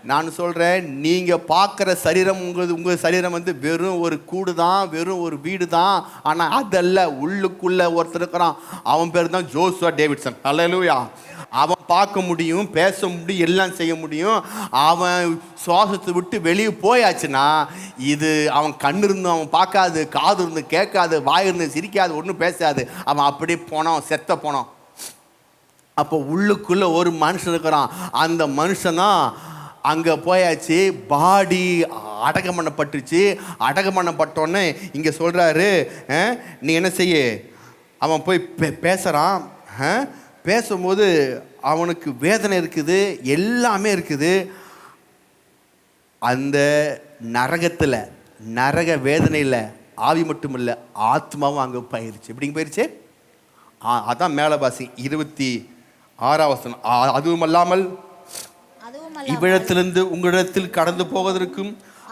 நான் சொல்கிறேன், நீங்கள் பார்க்குற சரீரம் உங்கள் சரீரம் வந்து வெறும் ஒரு கூடு தான், வெறும் ஒரு வீடு தான். ஆனால் அதல்ல, உள்ளுக்குள்ளே ஒருத்தர் இருக்கிறான். அவன் பேர் தான் ஜோசுவா டேவிட்சன். அல்லேலூயா. அவன் பார்க்க முடியும், பேச முடியும், எல்லாம் செய்ய முடியும். அவன் சுவாசத்தை விட்டு வெளியே போயாச்சுன்னா இது அவன் கண் இருந்தும் அவன் பார்க்காது, காது இருந்து கேட்காது, வாய் இருந்து சிரிக்காது, ஒன்றும் பேசாது. அவன் அப்படியே போனான், செத்த போனான். அப்போ உள்ளுக்குள்ளே ஒரு மனுஷன் இருக்கிறான். அந்த மனுஷன் தான் அங்கே போயாச்சு. பாடி அடக்கம் பண்ணப்பட்டுச்சு. அடக்கம் பண்ணப்பட்டோன்னு இங்கே சொல்கிறாரு, நீ என்ன செய்ய? அவன் போய் பேசுகிறான். பேசும்போது அவனுக்கு வேதனை இருக்குது, எல்லாமே இருக்குது. அந்த நரகத்தில், நரக வேதனையில் ஆவி மட்டும் இல்லை, ஆத்மாவும் அங்கே போயிருச்சு. எப்படிங்க போயிருச்சு? அதான் மேலே வாசி 26ஆம் வசனம். அதுவும் அல்லாமல் இவ்விடத்திலிருந்து உங்களிடத்தில் கடந்து போவதற்கும்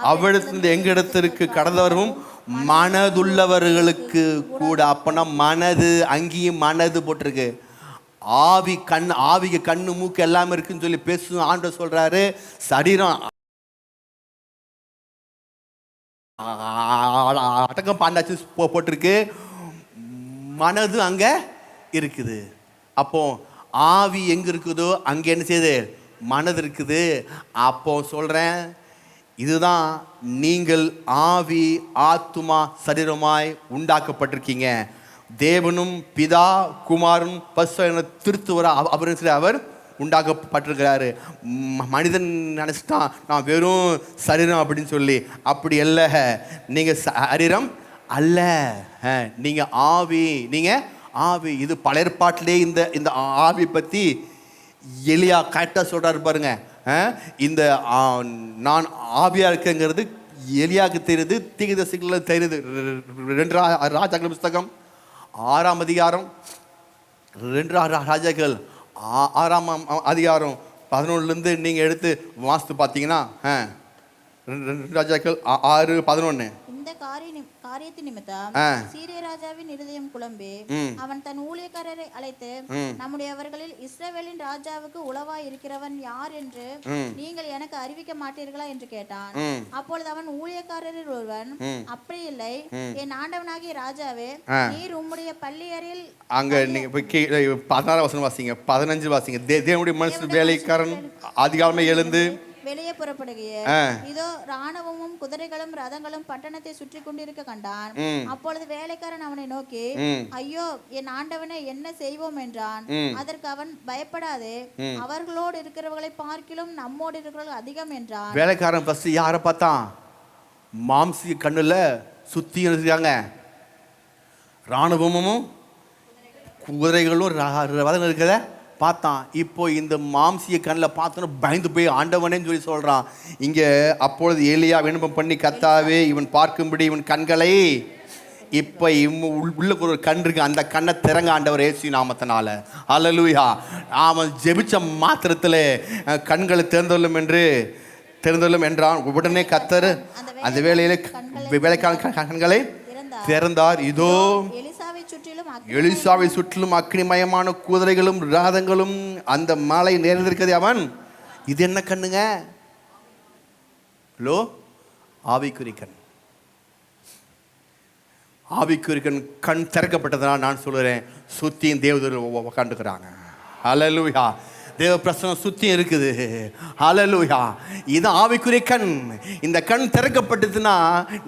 அவ்விடத்திலிருந்து எங்களிடத்திற்கு கடந்தவரும் மனதுள்ளவர்களுக்கு கூட. அப்பனா மனது, அங்கேயும் மனது போட்டிருக்கு. ஆவி கண், ஆவிக்கு கண்ணு மூக்கு எல்லாமே இருக்குன்னு சொல்லி பேசும் ஆண்டவர் சொல்றாரு. சரீரம் அடக்கம் பாண்டாச்சு போட்டிருக்கு, மனது அங்க இருக்குது. அப்போ ஆவி எங்க இருக்குதோ அங்க என்ன செய்யுது? மனது இருக்குது. அப்போ சொல்றேன், இதுதான் நீங்கள் ஆவி ஆத்துமா சரீரமாய் உண்டாக்கப்பட்டிருக்கீங்க. தேவனும் பிதா குமாரன் பரிசுத்த திருத்துவர அவர் உண்டாக்கப்பட்டிருக்கிறாரு. மனிதன் நினச்சிட்டான் நான் வெறும் சரீரம் அப்படின்னு சொல்லி. அப்படி அல்ல, நீங்கள் சரீரம் அல்ல, நீங்கள் ஆவி. நீங்கள் ஆவி. இது பழைய ஏற்பாட்டிலே இந்த ஆவி பற்றி எலியா கரெக்டாக சொல்கிறாரு பாருங்க. இந்த நான் ஆவியாக இருக்கேங்கிறது எலியாவுக்கு தெரியுது, தீர்க்கதரிசிகளுக்கு தெரியுது. 2 ராஜாக்கள் புஸ்தகம் 6ஆம் அதிகாரம், 2 ராஜாக்கள் 6ஆம் அதிகாரம் 11லேருந்து நீங்கள் எடுத்து வாசித்து பார்த்தீங்கன்னா 2 ராஜாக்கள் 6:11.
இந்த காரியத்தின் நிமித்தம் சீரிய ராஜாவின் இருதயம் குழம்பி அவன் தன் ஊழியக்காரரை அழைத்து, நம்முடையவர்களில் இஸ்ரவேலின் ராஜாவுக்கு உளவாய் இருக்கிறவன் யார் என்று நீங்கள் எனக்கு அறிவிக்க மாட்டீர்களா என்று கேட்டான். அப்பொழுது அவன் ஊழியக்காரரில் ஒருவன், அப்படி இல்லை என் ஆண்டவனாகிய ராஜாவே, நீர் உம்முடைய பள்ளியறையில். அங்க நீங்க
16 வசனம் வாசிங்க, 15 வாசிங்க. தேவனுடைய மனுஷன் வேலைக்காரன் அதிகாலமே எழுந்து
வெளியே புறப்படுகையே, இதோ ராணுவமும் குதிரைகளும் ரதங்களும் பட்டணத்தை சுற்றி கொண்டிருக்க கண்டான். அப்பொழுது வேலைக்காரன் அவனை நோக்கி, ஐயோ என் ஆண்டவனை என்ன செய்வோம் என்றான். அதற்கு அவன், பயப்படாதே, அவர்களோடு இருக்கிறவர்களை பார்க்கிலும் நம்மோடு இருக்கிறவர்கள் அதிகம் என்றான்.
வேலைக்காரன் ஃபர்ஸ்ட் யாரை பார்த்தான்? மாம்சி கண்ணுல சுத்தி இருக்காங்க ராணுவமும் குதிரைகளும் ரதம் இருக்கிறத பார்த்தான். இப்போ இந்த மாம்சிய கண்ணில் பார்த்தோன்னு பயந்து போய் ஆண்டவனேன்னு சொல்லி சொல்கிறான். இங்கே அப்பொழுது ஏலியா விண்ணப்பம் பண்ணி, கர்த்தாவே இவன் பார்க்கும்படி இவன் கண்களை, இப்போ உள்ள ஒரு கண் இருக்கு, அந்த கண்ணை திறங்க ஆண்டவர் இயேசு நாமத்தினால. அல்லேலூயா. அவன் ஜெபிச்ச மாத்திரத்தில் கண்களை திறந்துள்ளும் என்றான். உடனே கர்த்தர் அந்த வேளையிலே வேலைக்கான கண்களை திறந்தார். இதோ எலிசாவை சுற்றிலும் அக்னிமயமான குதிரைகளும் ரதங்களும் அந்த மலை நேர்ந்திருக்கிறது. அவன், இது என்ன கண்ணுங்க? லோ ஆவிக்குரிக்கண். ஆவிக்குரிக்கண் கண் திறக்கப்பட்டதுனால நான் சொல்லுறேன், சுத்தியும் தேவதூதர்கள் உட்காந்துக்கிறாங்க. அல்லேலூயா. தேவ பிரசனம் சுத்தி இருக்குது. ஹல்லேலூயா. இது ஆவிக்குரிய கண். இந்த கண் திறக்கப்பட்டதுன்னா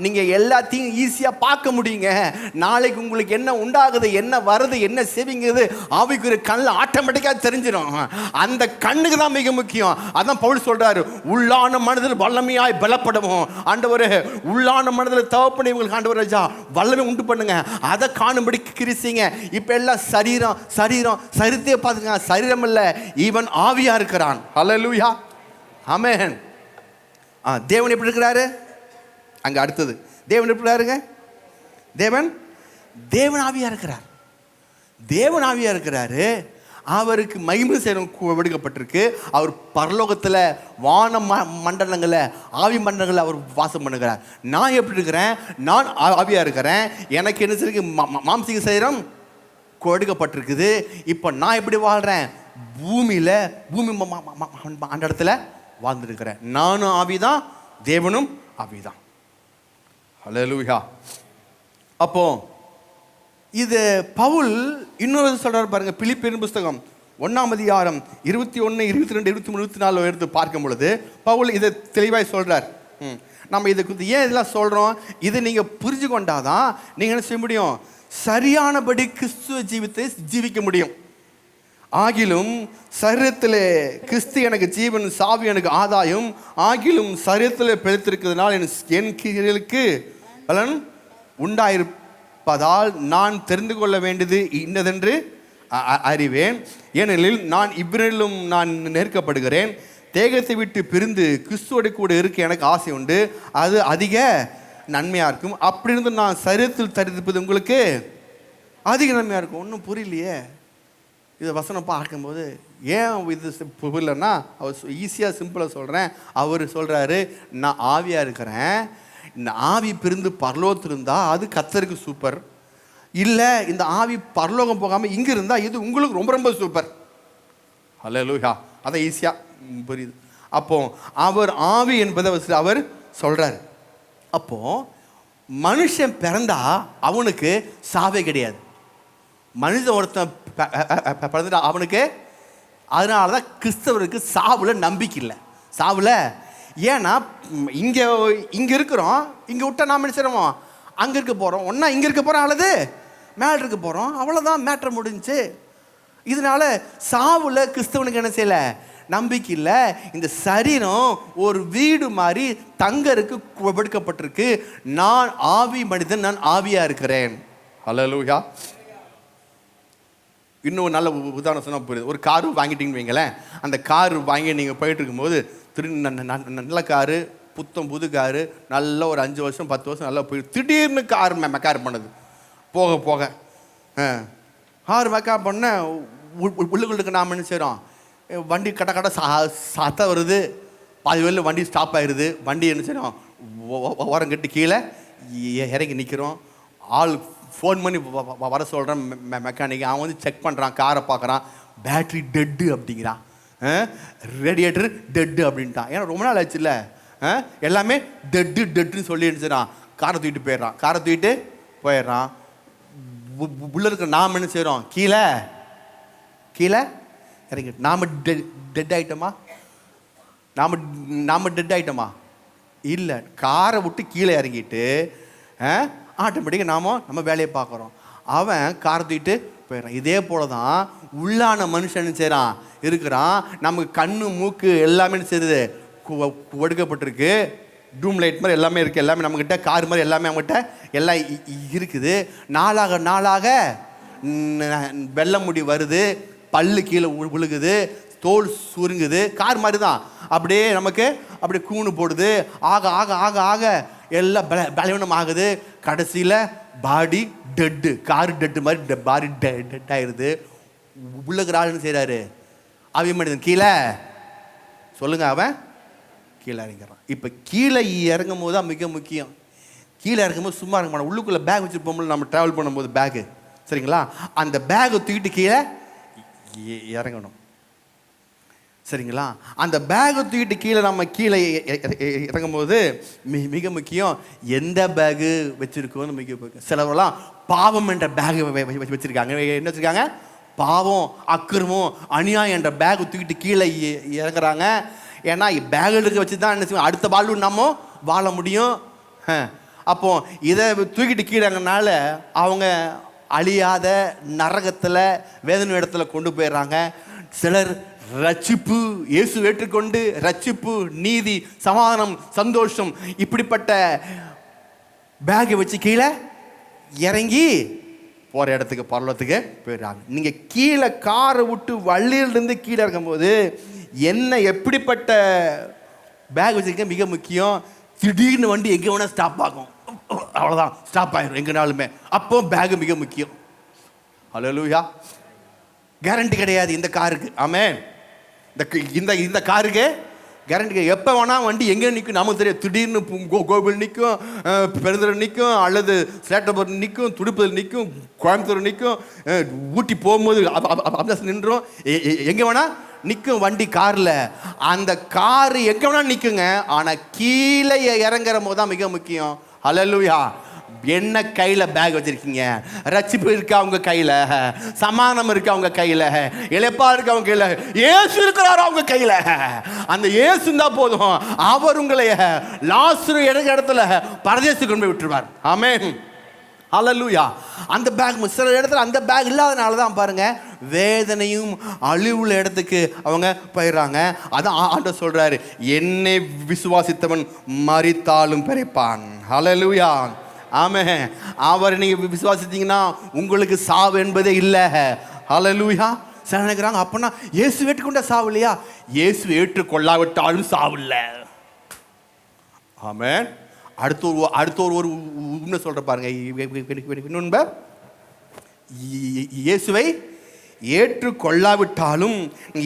நீங்க எல்லாத்தையும் ஈஸியா பார்க்க முடியுங்க. நாளைக்கு உங்களுக்கு என்ன உண்டாகுது, என்ன வருது, என்ன செய்வீங்கிறது ஆவிக்குரிய கண்ணில் ஆட்டோமேட்டிக்கா தெரிஞ்சிடும். அந்த கண்ணுக்கு தான் மிக முக்கியம். அதான் பவுல் சொல்றாரு, உள்ளான மனதில் வல்லமையாய் பலப்படவும். ஆண்டவரே, உள்ளான மனதில் தவப்பனை உங்களுக்கு ஆண்டவர் ராஜா வல்லமை உண்டு பண்ணுங்க, அதை காணும்படி கிரிசிங்க. இப்ப எல்லாம் சரீரம் சரீரம் சரித்தையே பார்த்துங்க. சரீரம் இல்ல, இவன் ஆவியா இருக்கிறான். ஹல்லேலூயா. ஆமென். தேவன் எப்படி இருக்கிறாரு? அங்க அடுத்தது தேவன் எப்படி இருக்காருங்க? தேவன் ஆவியா இருக்கிறார். தேவன் ஆவியா இருக்கிறாரு. அவருக்கு மகிமை சேரம் விடுக்கப்பட்டிருக்கு. அவர் பரலோகத்தில் வான மண்டலங்களில் ஆவி மண்டலங்களில் அவர் வாசம் பண்ணுகிறார். நான் எப்படி இருக்கிறேன்? நான் ஆவியா இருக்கிறேன். எனக்கு என்ன இருக்கு? மாம்சீக சேரம் கொடுக்கப்பட்டிருக்குது. இப்போ நான் எப்படி வாழ்கிறேன்? பூமி அந்த இடத்துல வாழ்ந்துருக்கிறேன். நானும் ஆவிதான், தேவனும் ஆவிதான். ஹல்லேலூயா. அப்போ இது பவுல் இன்னொரு சொல்றாரு பாருங்க. பிலிப்பியர் புஸ்தகம் 1ஆம் அதிகாரம் 21, 22, 23, 24 எடுத்து பார்க்கும் பொழுது பவுல் இதை தெளிவாய் சொல்றார். நம்ம இதுக்கு ஏன் இதெல்லாம் சொல்றோம்? இது நீங்க புரிஞ்சு கொண்டாதான் நீங்க என்ன செய்ய முடியும்? சரியானபடி கிறிஸ்துவ ஜீவித்தை ஜீவிக்க முடியும். ஆகிலும் சரீரத்திலே கிறிஸ்து எனக்கு ஜீவன், சாவி எனக்கு ஆதாயம். ஆகிலும் சரீரத்திலே பிழைத்திருக்கிறதுனால் என் கிரியைகளுக்கு பலன் உண்டாயிருப்பதால் நான் தெரிந்து கொள்ள வேண்டியது இன்னதென்று அறிவேன். ஏனெனில் நான் இவ்விரலும் நான் நெருக்கப்படுகிறேன். தேகத்தை விட்டு பிரிந்து கிறிஸ்துவோட கூட இருக்க எனக்கு ஆசை உண்டு. அது அதிக நன்மையாக இருக்கும். அப்படி இருந்து நான் சரீரத்தில் தரிப்பது உங்களுக்கு அதிக நன்மையாக இருக்கும். ஒன்றும் புரியலையே. இதை வசனம் பார்க்கும்போது ஏன் இது புரியலன்னா, அவர் ஈஸியாக சிம்பிளாக சொல்கிறேன். அவர் சொல்கிறாரு, நான் ஆவியாக இருக்கிறேன், இந்த ஆவி பிரிந்து பரலோகத்தில் இருந்தால் அது கர்த்தருக்கு சூப்பர். இல்லை இந்த ஆவி பரலோகம் போகாமல் இங்கே இருந்தால் இது உங்களுக்கு ரொம்ப ரொம்ப சூப்பர். ஹல்லேலூயா. அதை ஈஸியாக புரியுது. அப்போ அவர் ஆவி என்பதை அவர் சொல்கிறார். அப்போது மனுஷன் பிறந்தா அவனுக்கு சாவே கிடையாது. மனுஷன் ஒருத்தன் பிறந்துட்டா அவனுக்கு, அதனால தான் கிறிஸ்தவருக்கு சாவில் நம்பிக்கை இல்லை. சாவில் ஏன்னா இங்கே இருக்கிறோம், இங்கே விட்டா நாம் என்ன செய்கிறோமோ அங்கே இருக்க போகிறோம், ஒன்றா இங்கே இருக்க போகிறோம் அல்லது மேலே இருக்க போகிறோம், அவ்வளோதான் மேட்ரு முடிஞ்சு. இதனால சாவில் கிறிஸ்தவனுக்கு என்ன செய்யலை, நம்பிக்கை இல்லை. இந்த சரீரம் ஒரு வீடு மாதிரி தங்கருக்கு கொடுக்கப்பட்டிருக்கு. நான் ஆவி மனிதன், நான் ஆவியாக இருக்கிறேன். ஹல்லேலூயா. இன்னும் நல்ல உதாரணம் சொன்னால் புரியுது. ஒரு காரு வாங்கிட்டீங்கன்னு வைங்களேன். அந்த காரு வாங்கி நீங்கள் போயிட்டு இருக்கும்போது நல்ல காரு, புத்தம் புது காரு, நல்ல ஒரு 5 வருஷம் 10 வருஷம் நல்லா போய் திடீர்னு கார் மெக்கார் பண்ணுது. போக போக கார் மெக்கார் பண்ண உள்ளுக்குள்ளுக்கு நாம் என்ன செய்கிறோம், வண்டி கட்ட சத்தம் வருது, பாதி வேலை வண்டி ஸ்டாப் ஆயிடுது. வண்டி என்ன செய்கிறோம், ஓரம் கட்டி கீழே இறங்கி நிற்கிறோம். ஆள் ஃபோன் பண்ணி வர சொல்கிறேன் மெக்கானிக். அவன் வந்து செக் பண்ணுறான், காரை பார்க்குறான், பேட்ரி டெட்டு அப்படிங்கிறான், ரேடியேட்டர் டெட்டு அப்படின்ட்டான். ஏன்னா ரொம்ப நாள் ஆச்சு இல்லை, எல்லாமே டெட்டுன்னு சொல்லி இருந்துச்சுறான். காரை தூக்கிட்டு போயிடுறான். உள்ள இருக்கிற நாம் என்ன செய்கிறோம், கீழே இறங்கி நாம் டெட் ஆகிட்டோமா? நாம் டெட் ஆகிட்டோமா? இல்லை, காரை விட்டு கீழே இறங்கிட்டு ஆட்டோமேட்டிக்காக நம்ம வேலையை பார்க்குறோம். அவன் காரை தூக்கிட்டு போயிடுறான். இதே போல தான் உள்ளான மனுஷன் செய்கிறான் இருக்கிறான். நமக்கு கண்ணு மூக்கு எல்லாமே செய்யுது ஒடுக்கப்பட்டிருக்கு. டூம் லைட் மாதிரி எல்லாமே இருக்குது. எல்லாமே நம்மக்கிட்ட கார் மாதிரி எல்லாமே நம்மகிட்ட எல்லாம் இருக்குது. நாளாக வெள்ளை முடி வருது, பல்லு கீழே விழுகுது, தோல் சுருங்குது. கார் மாதிரி தான் அப்படியே நமக்கு அப்படியே கூணு போடுது. ஆக எல்லாம் பலவீனம் ஆகுது. கடைசியில் பாடி டெட்டு, கார் டெட்டு மாதிரி பாடி டெட் ஆயிடுது. உள்ளகிற ஆளுன்னு செய்கிறாரு ஆவி மனிதன் கீழே சொல்லுங்க, அவன் கீழே இறங்கிறான். இப்போ கீழே இறங்கும் போது தான் மிக முக்கியம். கீழே இறங்கும்போது சும்மா இருக்க மாட்டோம். உள்ளுக்குள்ளே பேக் வச்சுருப்போம்ல, நம்ம ட்ராவல் பண்ணும்போது பேக்கு, சரிங்களா, அந்த பேக்கை தூக்கிட்டு கீழே இறங்கணும், சரிங்களா. அந்த பேக்கை தூக்கிட்டு கீழே நம்ம கீழே இறங்கும்போது மிக முக்கியம் எந்த பேகு வச்சுருக்கோன்னு மிக முக்கியம். சிலவெல்லாம் பாவம் என்ற பேகு வச்சுருக்காங்க. என்ன வச்சுருக்காங்க, பாவம், அக்கிரமம், அநியாயம் என்ற பேக் தூக்கிட்டு கீழே இறங்குறாங்க. ஏன்னா பேக் எடுக்க வச்சு தான் என்ன செய்வோம், அடுத்த வாழ்வு நம்ம வாழ முடியும். அப்போ இதை தூக்கிட்டு கீழேங்கனால அவங்க அழியாத நரகத்தில் வேதனை இடத்துல கொண்டு போயிடுறாங்க. சிலர் ரட்சிப்பு, இயேசு ஏற்றுக்கொண்டு ரட்சிப்பு, நீதி, சமாதானம், சந்தோஷம் இப்படிப்பட்ட பேக்கை வச்சு கீழே இறங்கி போகிற இடத்துக்கு பரலோகத்துக்கு போயிடுறாங்க. நீங்கள் கீழே காரை விட்டு வள்ளியிலிருந்து கீழே இருக்கும்போது என்ன எப்படிப்பட்ட பேக் வச்சுருக்க மிக முக்கியம். திடீர்னு வண்டி எங்கே வேணால் ஸ்டாப் ஆகும், அவ்வளோதான், ஸ்டாப் ஆகிடும் எங்கேனாலுமே. அப்போ பேகு மிக முக்கியம். ஹல்லேலூயா. கேரண்டி கிடையாது இந்த காருக்கு. ஆமென். இந்த காருக்கு கேரண்டி. எப்போ வேணால் வண்டி எங்கே நிற்கும் நமக்கு தெரியாது. திடீர்னு கோவில் நிற்கும், பெருந்தூர் நிற்கும், அல்லது சேட்டபுரம் நிற்கும், துடுப்பதில் நிற்கும், கோயம்புத்தூர் நிற்கும், ஊட்டி போகும்போது அபியாசம் நின்றோம். எங்கே வேணால் நிற்கும் வண்டி காரில். அந்த காரு எங்கே வேணால் நிற்குங்க. ஆனால் கீழே இறங்குற போது தான் மிக முக்கியம். ஹல்லேலூயா. என்ன கையில் பேக் வச்சுருக்கீங்க? ரட்சிப்பு இருக்கா அவங்க கையில்? சமாதானம் இருக்கா அவங்க கையில்? இளைப்பா இருக்கா அவங்க கையில்? இயேசு இருக்கிறாரா அவங்க கையில்? அந்த இயேசு இருந்தால் போதும், அவர் உங்களை லாஸ்ரு இடத்துல பரதேசத்துக்கு கொண்டு போய் விட்டுருவார். ஆமென். ஹல்லேலூயா. அந்த பேக் சில இடத்துல அந்த பேக் இல்லாதனால தான் பாருங்கள் வேதனையும் அழிவுள்ள இடத்துக்கு அவங்க போயிடுறாங்க. அதான் ஆண்டவர் சொல்கிறாரு, என்னை விசுவாசித்தவன் மரித்தாலும் பிழைப்பான். ஹல்லேலூயா. ஆமென். அவர் நீங்கள் விசுவாசித்தீங்கன்னா உங்களுக்கு சாவு என்பதே இல்லை. ஹல்லேலூயா. சில நினைக்கிறாங்க அப்படின்னா இயேசு ஏற்றுக்கொண்ட சாவு இல்லையா? இயேசு ஏற்றுக்கொள்ளாவிட்டாலும் சாவு இல்லை. ஆமென். அடுத்த ஒரு உண்மை சொல்கிற பாருங்க. இன்னொன்று, இயேசுவை ஏற்றுக்கொள்ளாவிட்டாலும்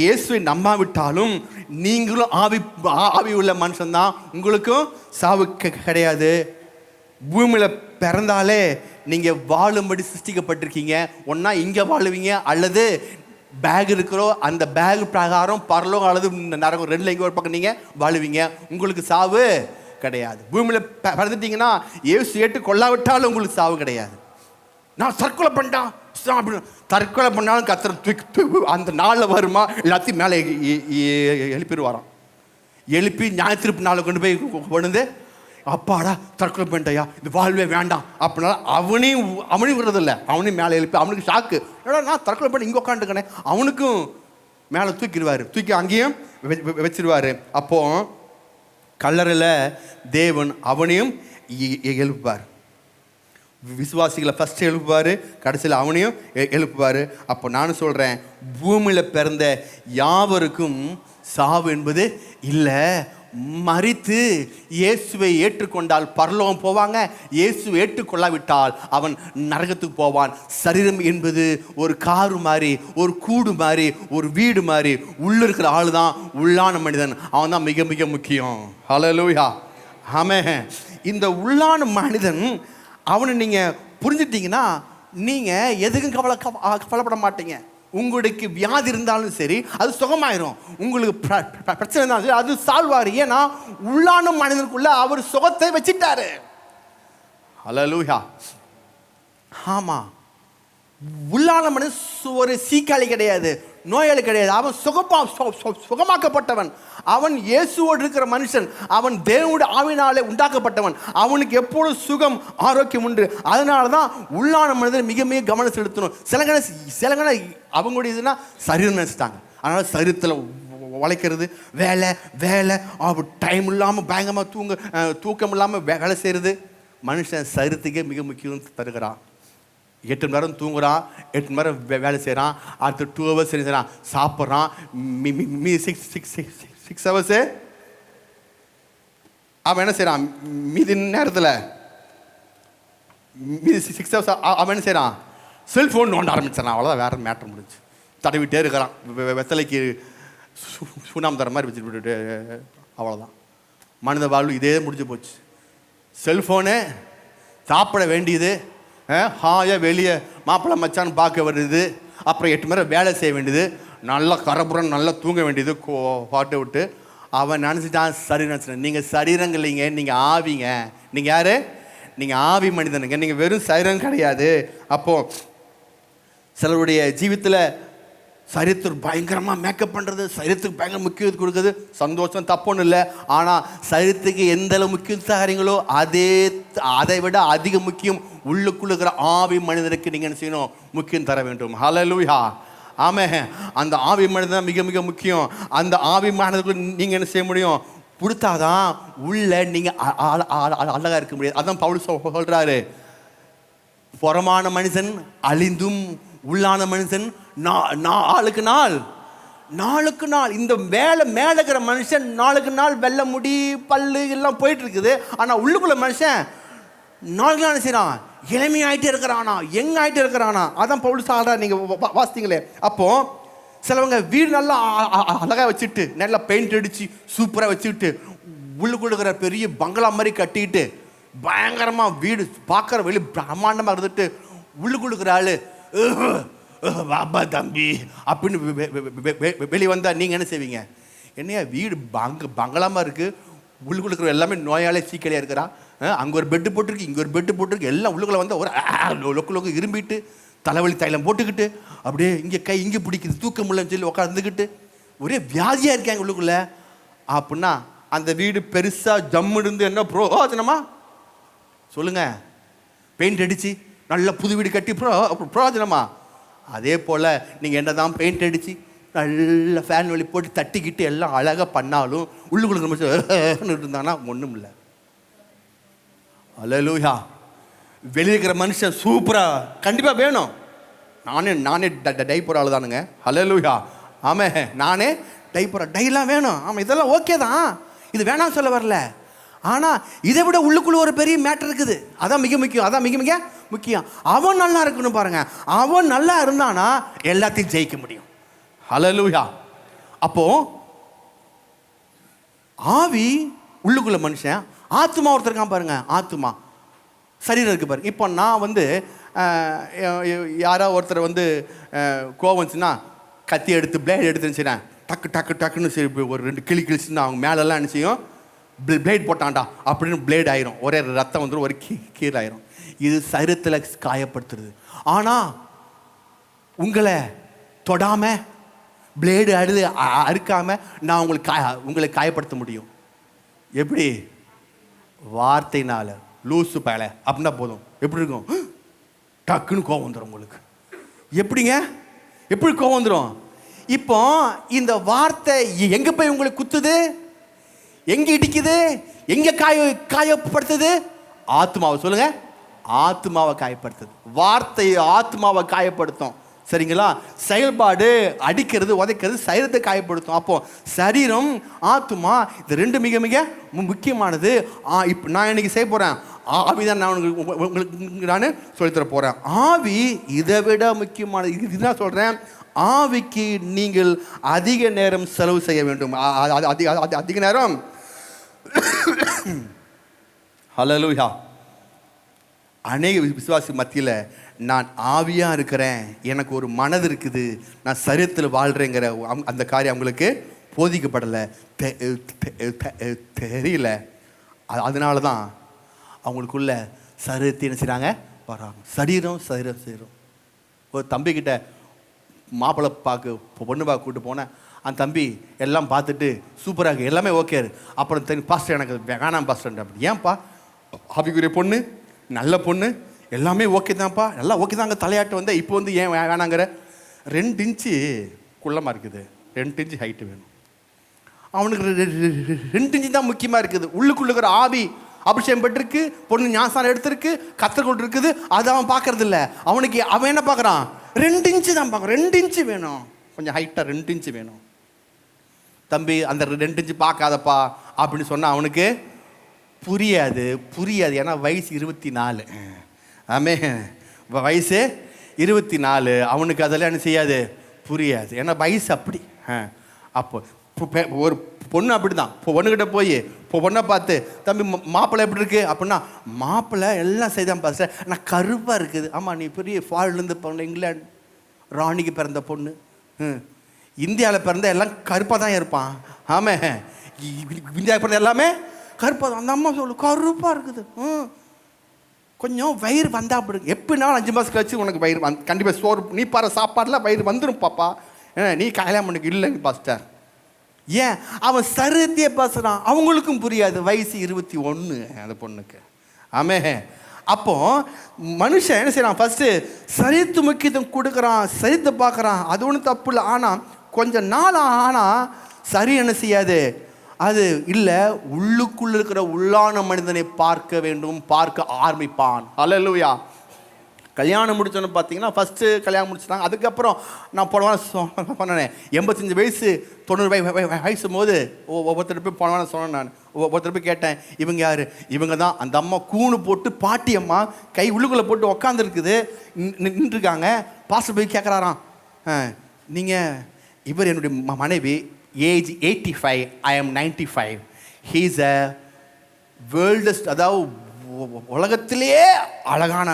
இயேசுவை நம்பாவிட்டாலும் நீங்களும் ஆவி உள்ள மனுஷன்தான், உங்களுக்கும் சாவு கிடையாது. பூமியில் பிறந்தாலே நீங்கள் வாழும்படி சிருஷ்டிக்கப்பட்டிருக்கீங்க. ஒன்றா இங்கே வாழுவீங்க, அல்லது பேக் இருக்கிறோ அந்த பேக் பிரகாரம் பரலோகம் அல்லது நரகம் ரெண்டில் எங்கே ஒரு பக்கம் நீங்கள் வாழுவீங்க. உங்களுக்கு சாவு கிடையாது. பூமியில் பிறந்துட்டீங்கன்னா ஏசு ஏற்று கொள்ளாவிட்டாலும் உங்களுக்கு சாவு கிடையாது. நான் தற்கொலை பண்ணிட்டான் அப்படின்னு தற்கொலை பண்ணாலும் கத்திர அந்த நாளில் வருமா எல்லாத்தையும் மேலே எழுப்பிடுவாராம். எழுப்பி ஞாயிற்றுப்பு நாளை கொண்டு போய் கொண்டு அப்பாடா தற்கொலை பண்ணிட்டையா, இது வாழ்வே வேண்டாம் அப்படின்னா அவனையும் விடுறதில்லை. அவனையும் மேலே எழுப்பி அவனுக்கு ஷாக்கு, ஏடா நான் தற்கொலை பண்ணி இங்கே உட்காந்துக்கனே, அவனுக்கும் மேலே தூக்கிடுவார், தூக்கி அங்கேயும் வச்சிருவார். அப்போ கல்லறையில் தேவன் அவனையும் எழுப்புவார். விசுவாசிகளை ஃபஸ்ட்டு எழுப்புவார், கடைசியில் அவனையும் எழுப்புவார். அப்போ நான் சொல்கிறேன், பூமியில் பிறந்த யாவருக்கும் சாவு என்பது இல்லை. மரித்து இயேசுவை ஏற்றுக்கொண்டால் பரலோகம் போவாங்க. இயேசுவை ஏற்றுக்கொள்ளாவிட்டால் அவன் நரகத்துக்கு போவான். சரீரம் என்பது ஒரு காரு மாதிரி, ஒரு கூடு மாதிரி, ஒரு வீடு மாதிரி. உள்ள இருக்கிற ஆள் தான் உள்ளான மனிதன். அவன் தான் மிக மிக முக்கியம். ஹல்லேலூயா, ஆமென். இந்த உள்ளான மனிதன் அவனை நீங்கள் புரிஞ்சிட்டிங்கன்னா நீங்கள் எதுக்கும் கவலைப்பட மாட்டீங்க. உங்களுக்கு வியாதி இருந்தாலும் சரி அது சுகமாயிரும். உங்களுக்கு பிரச்சனை இருந்தாலும் சரி அது சால்வ் ஆகும். ஏன்னா உள்ளான மனிதனுக்குள்ள அவர் சுகத்தை வச்சிட்டாரு. ஹல்லேலூயா, ஆமாம். உள்ளான மனிதன் ஒரு சீக்காளி கிடையாது, நோயாளி கிடையாது. அவன் சுகமாக்கப்பட்டவன். அவன் இயேசுவோடு இருக்கிற மனுஷன். அவன் தேவனுடைய ஆவியினாலே உண்டாக்கப்பட்டவன். அவனுக்கு எப்பொழுது சுகம் ஆரோக்கியம் உண்டு. அதனால தான் உள்ளான மனிதன் மிக மிக கவனம் செலுத்தணும். சிலங்கன அவங்களுடைய இதுனா சரீரம் நினைச்சிட்டாங்க. அதனால சரீரத்தில் உழைக்கிறது, வேலை வேலை, டைம் இல்லாமல் பயங்கரமாக தூக்கம் இல்லாமல் வேலை செய்கிறது. மனுஷன் சரீரத்துக்கே மிக முக்கியம் தருகிறான். 8 மணி நேரம் தூங்குறான், 8 மணி நேரம் வேலை செய்கிறான், அடுத்த 2 hours செய்கிறான், சாப்பிட்றான். 6 hours அவன் என்ன செய்கிறான்? மீதி நேரத்தில் மீதி 6 hours அவன் என்ன செய்கிறான்? செல்ஃபோன் நோண்ட ஆரம்பிச்சிடறான். அவ்வளோதான், வேறு மேட்ரு முடிஞ்சு. தடவிட்டே இருக்கிறான். வெத்தலைக்கு சுண்ணாம்பு தர மாதிரி வச்சுட்டு விட்டுட்டு அவ்வளோதான். மனித வாழ்வு இதே முடிஞ்சு போச்சு. செல்ஃபோனு, சாப்பிட வேண்டியது, ஹாயாக வெளியே மாப்பிள்ளை மச்சான்னு பார்க்க வேண்டியது, அப்புறம் 8 மணி நேரம் வேலை செய்ய வேண்டியது, நல்லா கரபுரம் நல்லா தூங்க வேண்டியது பாட்டை விட்டு. அவன் நினச்சிட்டான் சரி நினச்சிட்டேன். நீங்கள் சரீரங்கள் இல்லைங்க, நீங்கள் ஆவிங்க. நீங்கள் யார்? நீங்கள் ஆவி மனிதனுங்க, நீங்கள் வெறும் சரீரம் கிடையாது. அப்போது சிலருடைய ஜீவித்தில் சரீரத்துக்கு பயங்கரமாக மேக்கப் பண்ணுறது, சரீரத்துக்கு பயங்கர முக்கியத்துவம் கொடுக்குறது, சந்தோஷம் தப்புன்னு இல்லை. ஆனால் சரீரத்துக்கு எந்த அளவு முக்கியம் தரீங்களோ அதை விட அதிக முக்கியம் உள்ளுக்குள்ள இருக்கிற ஆவி மனிதனுக்கு நீங்கள் என்ன செய்யணும்? முக்கியம் தர வேண்டும். ஹல்லேலூயா, ஆமென். அந்த ஆவி மனிதன் மிக மிக முக்கியம். அந்த ஆவி மனிதனுக்கு நீங்கள் என்ன செய்ய முடியும்? கொடுத்தாதான் உள்ள நீங்கள் அழகாக இருக்க முடியாது. அதான் பவுல் சொல்கிறாரு, புறமான மனுஷன் அழிந்தும் உள்ளான மனுஷன் நாளுக்கு நாள் இந்த மேலே இருக்கிற மனுஷன் நாளுக்கு நாள் வெள்ளை முடி பல்லு எல்லாம் போயிட்டு இருக்குது. ஆனால் உள்ளுக்குள்ள மனுஷன் நாளுக்கு நாள் செய்யறான், இளமையாயிட்டே இருக்கிறானா, ஆகிட்டே இருக்கிறானா. அதான் பவுல் சொல்றார், நீங்கள் வாசித்தீங்களே. அப்போ சிலவங்க வீடு நல்லா அழகாக வச்சுட்டு நல்லா பெயிண்ட் அடித்து சூப்பராக வச்சுக்கிட்டு உள்ளுக்குள்ள இருக்கிற பெரிய பங்களா மாதிரி கட்டிக்கிட்டு பயங்கரமாக வீடு பார்க்குற வெளியே பிரம்மாண்டமாக இருந்துட்டு உள்ளுக்குள்ள இருக்கிற ஆள் பாபா தம்பி அப்படின்னு வெளியே வந்தால் நீங்கள் என்ன செய்வீங்க? என்னையா வீடு பங்களாமல் இருக்குது, உள்ளுக்குள்ள இருக்கிற எல்லாமே நோயாலே சீக்கிரம் இருக்கிறான், அங்கே ஒரு பெட்டு போட்டிருக்கு, இங்கே ஒரு பெட்டு போட்டிருக்கு, எல்லாம் உள்ளுக்குள்ள வந்தால் ஒரு லொக்கு இரும்பிட்டு தலைவலி தைலம் போட்டுக்கிட்டு அப்படியே இங்கே பிடிக்குது, தூக்க முடியலன்னு சொல்லி உட்காந்துக்கிட்டு ஒரே வியாதியாக இருக்காங்க உள்ளுக்குள்ள. அப்படின்னா அந்த வீடு பெருசாக ஜம்மு இருந்து என்ன பிரயோஜனமா சொல்லுங்கள்? பெயிண்ட் அடித்து நல்லா புது வீடு கட்டி பிரயோஜனமா? அதே போல் நீங்கள் என்ன தான் பெயிண்ட் அடித்து நல்ல ஃபேன் வலி போட்டு தட்டிக்கிட்டு எல்லாம் அழகாக பண்ணாலும் உள்ளுக்குள்ள இருந்தாங்கன்னா ஒன்றும் இல்லை. ஹல்லேலூயா. வெளியே இருக்கிற மனுஷன் சூப்பராக கண்டிப்பாக வேணும். நானே டைப்பர் ஆள் தானுங்க. ஹல்லேலூயா, ஆமாம், நானே டைலாம் வேணும். ஆமாம், இதெல்லாம் ஓகே தான், இது வேணாம் சொல்ல வரல. ஆனால் இதை விட உள்ளுக்குள்ள ஒரு பெரிய மேட்டர் இருக்குது. அதான் மிக முக்கியம். அவன் நல்லா இருக்கணும் பாருங்க. அவன் நல்லா இருந்தானா எல்லாத்தையும் ஜெயிக்க முடியும். ஹல்லேலூயா. அப்போ ஆவி உள்ளுக்குள்ள மனுஷன், ஆத்மா ஒருத்தருக்கான் பாருங்க. ஆத்மா
சரீரம் இருக்குது பாருங்க. இப்போ நான் வந்து யாராவது ஒருத்தர் வந்து கோவம் வந்துச்சுன்னா கத்தி எடுத்து பிளேட் எடுத்துருந்துச்சுன்னா டக்கு டக்கு டக்குன்னு சரி ஒரு 2 கிளி கிழிச்சுன்னா அவங்க மேலெல்லாம் என்ன செய்யும், பிளேட் போட்டான்டா அப்படின்னு பிளேட் ஆயிரும், ஒரே ரத்தம் வந்துடும், ஒரு கீழ் ஆயிரும். இது சரீரத்தில் காயப்படுத்துறது. ஆனால் உங்களை தொடாமல் பிளேடு அறுக்காம நான் உங்களை காயப்படுத்த முடியும். எப்படி? வார்த்தையினால. லூசு பேலை அப்படின்னா போதும். எப்படி இருக்கும்? டக்குன்னு கோவம் வந்துடும் உங்களுக்கு. எப்படிங்க? எப்படி கோவம் வந்துடும்? இப்போ இந்த வார்த்தை எங்கே போய் உங்களுக்கு குத்துது, எங்கே இடிக்குது, எங்கே காயப்படுத்துது? ஆத்மாவை சொல்லுங்க. ஆத்மாவை காயப்படுத்துது. வார்த்தை ஆத்மாவை காயப்படுத்தும். சரிங்களா? செயல்பாடு அடிக்கிறது உதைக்கிறது சரீரத்தை காயப்படுத்தும். அப்போ சரீரம் ஆத்மா இது 2 மிக மிக முக்கியமானது. இப்போ நான் இன்னைக்கு செய்ய போகிறேன் ஆவிதான் நான் உங்களுக்கு நான் சொல்லித்தர போகிறேன். ஆவி இதை விட முக்கியமானது. இதுதான் சொல்கிறேன், ஆவிக்கு நீங்கள் அதிக நேரம் செலவு செய்ய வேண்டும். அதிக நேரம். ஹல்லேலூயா. அநேக விசுவாசி மத்தியில் நான் ஆவியாக இருக்கிறேன், எனக்கு ஒரு மனது இருக்குது, நான் சரீரத்தில் வாழ்கிறேங்கிற அந்த காரியம் அவங்களுக்கு போதிக்கப்படலை, தெரியல. அதனால தான் அவங்களுக்குள்ள சரீரத்தை என்ன செய்கிறாங்க, வராங்க. சரீரம். ஒரு தம்பிக்கிட்ட மாப்பிள்ளை பொண்ணு பார்க்க கூப்பிட்டு போனேன். அந்த தம்பி எல்லாம் பார்த்துட்டு சூப்பராக இருக்குது, எல்லாமே ஓகே. அப்புறம் தெரியும், பாஸ்டர் எனக்கு வேணாம் பாஸ்டர். அப்படி ஏன்ப்பா? ஆவிக்குரிய பொண்ணு, நல்ல பொண்ணு, எல்லாமே ஓகே தான்ப்பா, நல்லா ஓகே தாங்க, தலையாட்டு வந்தால் இப்போ வந்து ஏன் வேணாங்கிற? 2 இன்ச்சு குள்ளமாக இருக்குது, 2 இன்ச்சு ஹைட்டு வேணும். அவனுக்கு 2 இன்ச்சு தான் முக்கியமாக இருக்குது. உள்ளுக்குள்ளுக்கிற ஆவி அபிஷேகம் பெற்றிருக்கு, பொண்ணு ஞாசாரம் எடுத்திருக்கு, கற்றுக்கொண்டு இருக்குது, அதை அவன் பார்க்கறது இல்லை. அவன் என்ன பார்க்குறான்? 2 இன்ச்சு தான் பார்க்குறான். 2 இன்ச்சு வேணும், கொஞ்சம் ஹைட்டாக 2 இன்ச்சு வேணும். தம்பி அந்த 2 இன்ச்சு பார்க்காதப்பா அப்படின்னு சொன்னால் அவனுக்கு புரியாது. ஏன்னா வயசு 24. ஆமே, வயசு 24. அவனுக்கு அதெல்லாம் என்ன செய்யாது, புரியாது. ஏன்னா வயசு அப்படி. அப்போ ஒரு பொண்ணு அப்படி தான். இப்போ பொண்ணுக்கிட்ட போய் பொண்ணை பார்த்து, தம்பி மாப்பிள்ளை எப்படி இருக்குது அப்படின்னா, மாப்பிள்ளை எல்லாம் செய்தான் பாஸ்டர், நான் கருப்பாக இருக்குது. ஆமாம், நீ பெரிய ஃபாரின்லேருந்து பிறந்த இங்கிலாந்து ராணிக்கு பிறந்த பொண்ணு, இந்தியாவில் பிறந்த எல்லாம் கருப்பாக தான் இருப்பான். ஆமே, இந்தியாவில் பிறந்த எல்லாமே கருப்பாக தான். அந்த அம்மா சொல்லு கருப்பாக இருக்குது, கொஞ்சம் வயிறு வந்தா அப்படி. எப்படினாலும் 5 மாதம் கழிச்சு உனக்கு வயிறு கண்டிப்பாக சோறு நீ பாரு சாப்பாடுலாம் வயிறு வந்துடும் பாப்பா, நீ கல்யாணம் பண்ணுக்கு இல்லைங்க பாஸ்டர். ஏன்? அவன் சரீரத்தையே பேசுகிறான். அவங்களுக்கும் புரியாது. வயசு 21 அந்த பொண்ணுக்கு. ஆமே. அப்போ மனுஷன் என்ன செய்யறான்? ஃபர்ஸ்ட் சரீரத்து முக்கியத்துவம் கொடுக்குறான், சரீரத்தை பார்க்குறான், அது ஒன்றும் தப்பு இல்லை. ஆனால் கொஞ்சம் நாள் ஆனால் சரி என்ன செய்யாது, அது இல்லை. உள்ளுக்குள்ள இருக்கிற உள்ளான மனிதனை பார்க்க வேண்டும், பார்க்க ஆரம்பிப்பான். ஹல்லேலூயா. கல்யாணம் முடிச்சோன்னு பார்த்தீங்கன்னா, ஃபஸ்ட்டு கல்யாணம் முடிச்சுட்டாங்க. அதுக்கப்புறம் நான் போனவான சொன்னேன், 85 வயசு 90 வயசு போது ஒவ்வொருத்தர் போய் போனவான சொன்னேன். நான் ஒவ்வொருத்தர் போய் கேட்டேன், இவங்க யார்? இவங்க தான் அந்த அம்மா கூணு போட்டு பாட்டி அம்மா கை உள்ளுக்குள்ளே போட்டு உக்காந்துருக்குது, நின்றுருக்காங்க. பாஸ்டர் போய் கேட்குறாராம், நீங்கள் இவர் என்னுடைய மனைவி, age 85, I am 95. He is a வேர்ல்டஸ்ட், அதாவது உலகத்திலேயே அழகான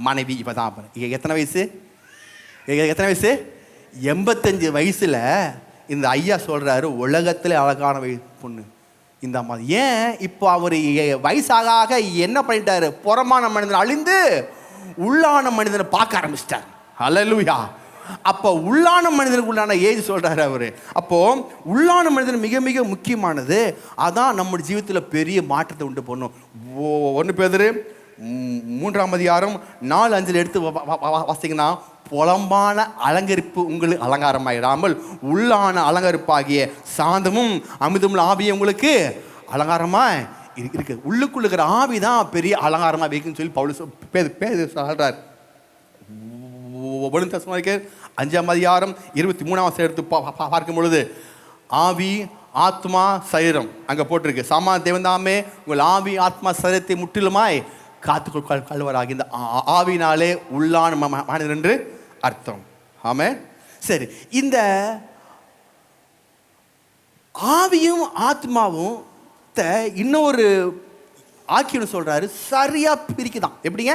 மனைவி இவ தான். எத்தனை வயசு? 85 வயசில் இந்த ஐயா சொல்கிறாரு, உலகத்திலே அழகான பொண்ணு இந்த அம்மா. ஏன்? இப்போ அவர் வயசாக என்ன பண்ணிட்டாரு? புறமான மனிதன் அழிந்து உள்ளான மனிதனை பார்க்க ஆரம்பிச்சிட்டார். ஹல்லேலூயா. அப்போ உள்ளான மனிதனுக்கு உள்ளான ஏஜ் சொல்கிறாரு அவர். அப்போது உள்ளான மனிதன் மிக மிக முக்கியமானது. அதான் நம்முடைய ஜீவிதத்தில் பெரிய மாற்றத்தை உண்டு பண்ணும். 1 பேதுரு 3ஆம் அதிகாரம் 4-5 எடுத்து வாசிங்கன்னா, புலம்பான அலங்கரிப்பு உங்களுக்கு அலங்காரமாயிடாமல் உள்ளான அலங்கரிப்பாகிய சாந்தமும் அமிர்தமும் ஆவியே உங்களுக்கு அலங்காரமாக இருக்கு. உள்ளுக்குள்ள இருக்கிற ஆவி தான் பெரிய அலங்காரமாக வைக்குன்னு சொல்லி பவுல் சொல்றார். 1 தெசலோனிக்கேயர் 5ஆம் அதிகாரம் 23ஆம் வசனம் எடுத்து பார்க்கும் பொழுது, ஆவி ஆத்மா சரீரம் அங்கே போட்டிருக்கு. சாமா தேவந்தாமே உங்கள் ஆவி ஆத்மா சரீரத்தை முற்றிலுமாய் காத்துக்கொள் கல்வராகி. இந்த ஆவினாலே உள்ளான மனிதன் என்று அர்த்தம். ஆமே. சரி, இந்த ஆவியும் ஆத்மாவும் இன்னொரு
ஆக்கியோன்னு சொல்கிறாரு, சரியாக பிரிக்குதான். எப்படிங்க?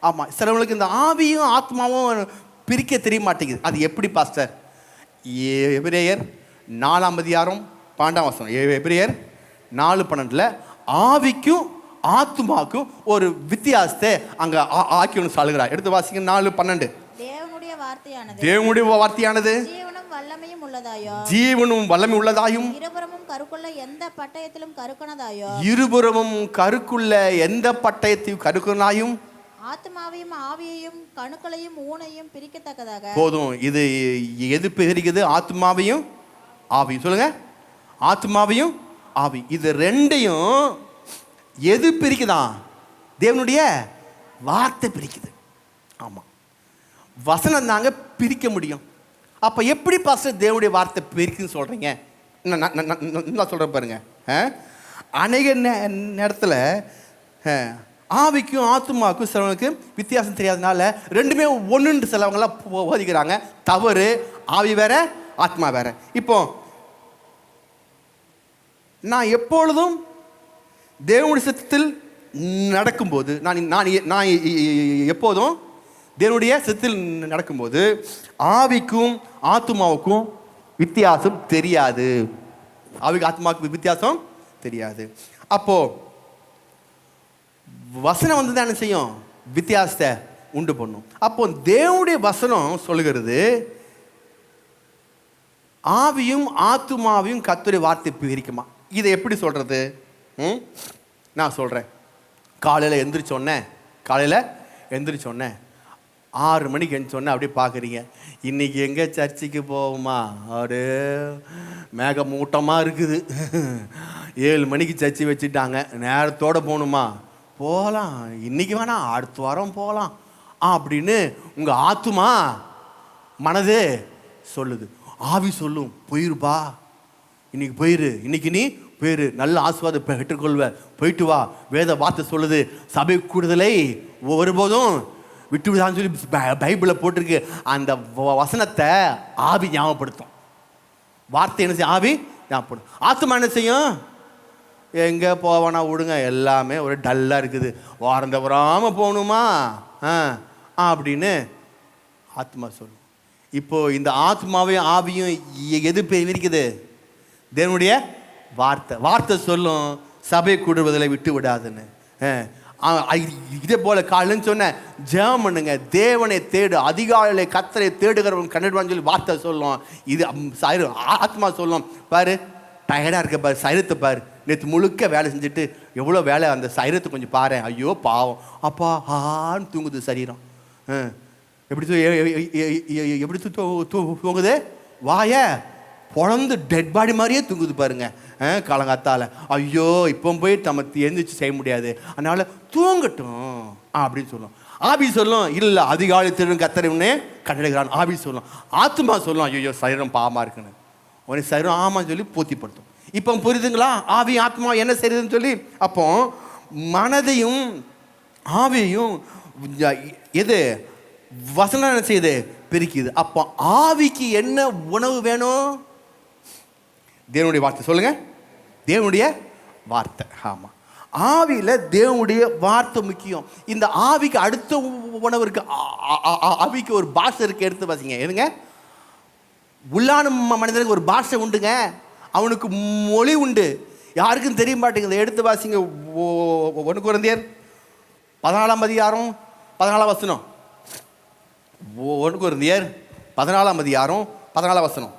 ஆமாம், சிலவங்களுக்கு இந்த ஆவியும் ஆத்மாவும் பிரிக்க தெரிய மாட்டேங்குது. அது எப்படி பாஸ்டர்? எபிரேயர் 4:12 எபிரேயர் 4:12 ஆவிக்கும் ஆத்மாவுக்கும் ஒரு வித்தியாசத்தை அங்கே ஆக்கியோன்னு சொல்கிறார். எடுத்து வாசிங்க 4:12.
தேவனுடைய வார்த்தையானது ஜீவனும் வல்லமையும் உள்ளதாயும் இருபுறமும் கருக்குள்ள எந்த பட்டயத்தையும் கருக்குனாயும் ஆத்மாவையும் ஆவியையும் கணுக்களையும் ஊனையும் பிரிக்கத்தக்கதாக. போதும், இது எது பிரிக்குது? ஆத்மாவையும் ஆவியும். சொல்லுங்க, ஆத்மாவையும் ஆவி. இது ரெண்டையும் எது பிரிக்குதான்? தேவனுடைய வார்த்தை பிரிக்குது. ஆமாம், வசனம் தாங்க பிரிக்க முடியும். அப்போ எப்படி பாஸ்டர் தேவனுடைய வார்த்தை பிரிக்குன்னு சொல்கிறீங்க? நான் சொல்கிறேன் பாருங்க. அநேக நேரத்தில் ஆவிக்கும் ஆத்மாவுக்கும் சிலவங்களுக்கு வித்தியாசம் தெரியாதனால ரெண்டுமே ஒன்றுன்னு சிலவங்களாம் போதிக்கிறாங்க. தவறு. ஆவி வேற, ஆத்மா வேற. இப்போ நான் எப்பொழுதும் தேவனுடைய சித்தத்தில் நடக்கும்போது, நான் எப்போதும் தேவனுடைய சித்தத்தில் நடக்கும்போது ஆவிக்கும் ஆத்மாவுக்கும் வித்தியாசம் தெரியாது. ஆவிக்கு ஆத்மாவுக்கு வித்தியாசம் தெரியாது. அப்போ வசனம் வந்து தான் என்ன செய்யும்? வித்தியாசத்தை உண்டு பண்ணும். அப்போ தேவனுடைய வசனம் சொல்லுகிறது, ஆவியும் ஆத்மாவையும் கர்த்தருடைய வார்த்தை பிரிக்குமா. இதை எப்படி சொல்றது? நான் சொல்றேன். காலையில் எந்திரிச்சோன்னே 6 மணிக்கு எந்திரிச்சோன்னே அப்படியே பார்க்குறீங்க, இன்னைக்கு எங்கே சர்ச்சுக்கு போவோமா? அப்படியே மேகமூட்டமாக இருக்குது. 7 மணிக்கு சர்ச்சு வச்சுட்டாங்க, நேரத்தோடு போகணுமா? போகலாம், இன்னைக்கு வேணாம், அடுத்த வாரம் போகலாம் அப்படின்னு உங்கள் ஆத்துமா மனது சொல்லுது. ஆவி சொல்லும், போயிருப்பா, இன்னைக்கு போயிரு, இன்னைக்கு நீ போயிரு, நல்ல ஆசீர்வாதம் பெற்றுக்கொள்வ, போயிட்டு வா. வேத வார்த்தை சொல்லுது, சபை கூடுதலை ஒருபோதும் விட்டு விடான்னு சொல்லி பைபிளில் போட்டிருக்கு. அந்த வசனத்தை ஆவி ஞாபகப்படுத்தும். வார்த்தை என்ன செய்யும்? ஆவி ஞாபகப்படுத்தும். ஆத்மா என்ன செய்யும்? எங்கே போவானா விடுங்க, எல்லாமே ஒரு டல்லாக இருக்குது, வாரந்த வராமல் போகணுமா அப்படின்னு ஆத்மா சொல்லும். இப்போது இந்த ஆத்மாவையும் ஆவியும் எது பிரிக்குது? தேவனுடைய வார்த்தை சொல்லும், சபை கூடுவதில் விட்டு விடாதுன்னு. இதே போல காலைன்னு சொன்னேன், ஜெபம் பண்ணுங்க, தேவனை தேடு, அதிகாலையில் கர்த்தரை தேடுகிறவன் கண்டுடுவான்னு சொல்லி வார்த்தை சொல்லும். இது ஆத்மா சொல்லும், பாரு டயர்டாக இருக்க பாரு, சரீரத்தை பாரு, நேற்று முழுக்க வேலை செஞ்சுட்டு எவ்வளோ வேலை, அந்த சரீரத்தை கொஞ்சம் பாரு, ஐயோ பாவம், அப்பா ஆன்னு தூங்குது சரீரம். எப்படி தூங்குது? வாய பொழந்து டெட் பாடி மாதிரியே தூங்குது பாருங்க காலங்காத்தால். ஐயோ இப்போ போய் நம்ம எழுந்திரிச்சு செய்ய முடியாது, அதனால தூங்கட்டும் அப்படின்னு சொல்லும். ஆவி சொல்லும், இல்லை அதிகாலை திருடன் கத்தறிவுன்னே கண்டடைகிறான். ஆவி சொல்லும். ஆத்மா சொல்லும், ஐயோ சரீரம் பாவமாக இருக்குன்னு. உனக்கு சரீரம் ஆமான்னு சொல்லி பூர்த்திப்படுத்தும். இப்போ புரியுதுங்களா ஆவி ஆத்மா என்ன செய்யுதுன்னு சொல்லி? அப்போ மனதையும் ஆவியையும் எது வசனம் என்ன செய்யுது? பிரிக்குது. அப்போ ஆவிக்கு என்ன உணவு வேணும்? தேவனுடைய வார்த்தை. சொல்லுங்க, தேவனுடைய வார்த்தை. ஆமாம், ஆவியில் தேவனுடைய வார்த்தை முக்கியம். இந்த ஆவிக்கு அடுத்த உணவு இருக்கு. ஆவிக்கு ஒரு பாஷை இருக்கு. எடுத்து வாசிங்க. எதுங்க? உள்ளான மனிதனுக்கு ஒரு பாஷை உண்டுங்க, அவனுக்கு மொழி உண்டு, யாருக்கும் தெரிய மாட்டேங்குது. எடுத்து வாசிங்க 1 கொரிந்தியர் 14 14 வசனம். 1 கொரிந்தியர் 14 14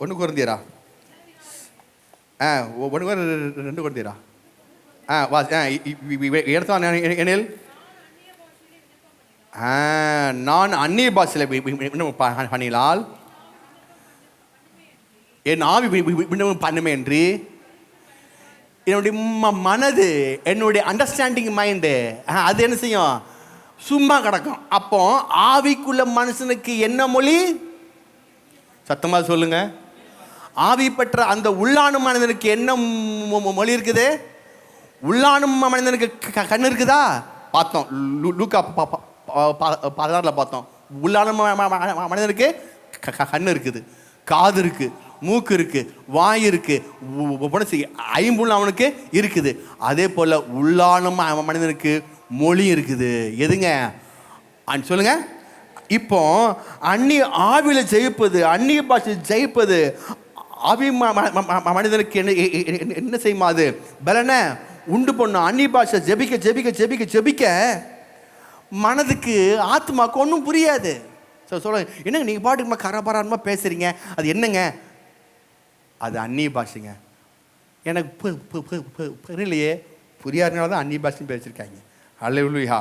1 கொரிந்தியரா? 1 2 கொரிந்தியரா? எடுத்தான் எனில் நான் அந்நிய பாஷையில் பண்ணினால் என் ஆவி பண்ணுமே என்று என்னுடைய மனது, என்னுடைய அண்டர்ஸ்டாண்டிங் மைண்டு அது என்ன செய்யும்? சும்மா கிடக்கும். அப்போ ஆவிக்குள்ள மனுஷனுக்கு என்ன மொழி? சத்தமாக சொல்லுங்க. ஆவி பெற்ற அந்த உள்ளானு மனிதனுக்கு என்ன மொழி இருக்குது? உள்ளானு மனிதனுக்கு கண் இருக்குதா? பார்த்தோம், லூக்கா 16 பார்த்தோம். உள்ளான மனிதனுக்கு கண் இருக்குது, காது இருக்கு,
மூக்கு இருக்கு, வாய் இருக்கு, ஐம்புலன் அவனுக்கு இருக்குது. அதே போல உள்ளான மனிதனுக்கு மொழி இருக்குது. எதுங்க சொல்லுங்க. இப்போ ஆவியில ஜெயிப்பது, அந்நிய பாஷை ஜெயிப்பது ஆவி மனிதனுக்கு என்ன செய்யுமா? அது பலனை உண்டு பண்ணும். அந்நிய பாஷை ஜெபிக்க ஜெபிக்க ஜெபிக்க ஜெபிக்க மனதுக்கு ஆத்மாக்கு ஒன்றும் புரியாது. சொல்லுங்க, என்னங்க நீங்கள் பாட்டுக்குமா கரபரமாக பேசுகிறீங்க, அது என்னங்க? அது அந்நிய பாஷைங்க. எனக்கு புரியலையே. புரியாதனால தான் அந்நிய பாஷையும் பேசியிருக்காங்க. அல்லேலூயா.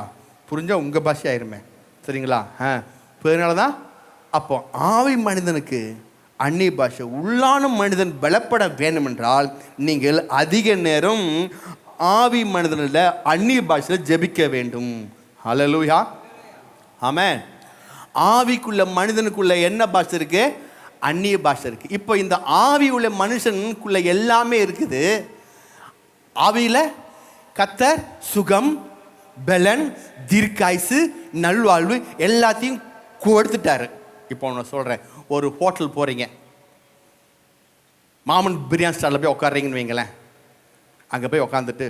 புரிஞ்சால் உங்கள் பாஷை ஆயிருமே, சரிங்களா? புரியனால தான். அப்போ ஆவி மனிதனுக்கு அந்நிய பாஷை. உள்ளான மனிதன் பலப்பட வேண்டும் என்றால் நீங்கள் அதிக நேரம் ஆவி மனிதனில் அந்நிய பாஷையில் ஜெபிக்க வேண்டும். அல்லேலூயா. ஆமென். ஆவிக்குள்ள மனிதனுக்குள்ள என்ன பாஷை இருக்கு? அந்நிய பாஷை இருக்கு. இப்போ இந்த ஆவி உள்ள மனுஷனுக்குள்ள எல்லாமே இருக்குது. ஆவியில கர்த்தர் சுகம், பலன், தீர்க்காயுசு, நல்வாழ்வு எல்லாத்தையும் கொடுத்துட்டாரு. இப்போ நான் சொல்றேன், ஒரு ஹோட்டல் போறீங்க, மாமன் பிரியாணி ஸ்டாலில் போய் உட்காடுறீங்கன்னு வைங்களேன். அங்கே போய் உட்காந்துட்டு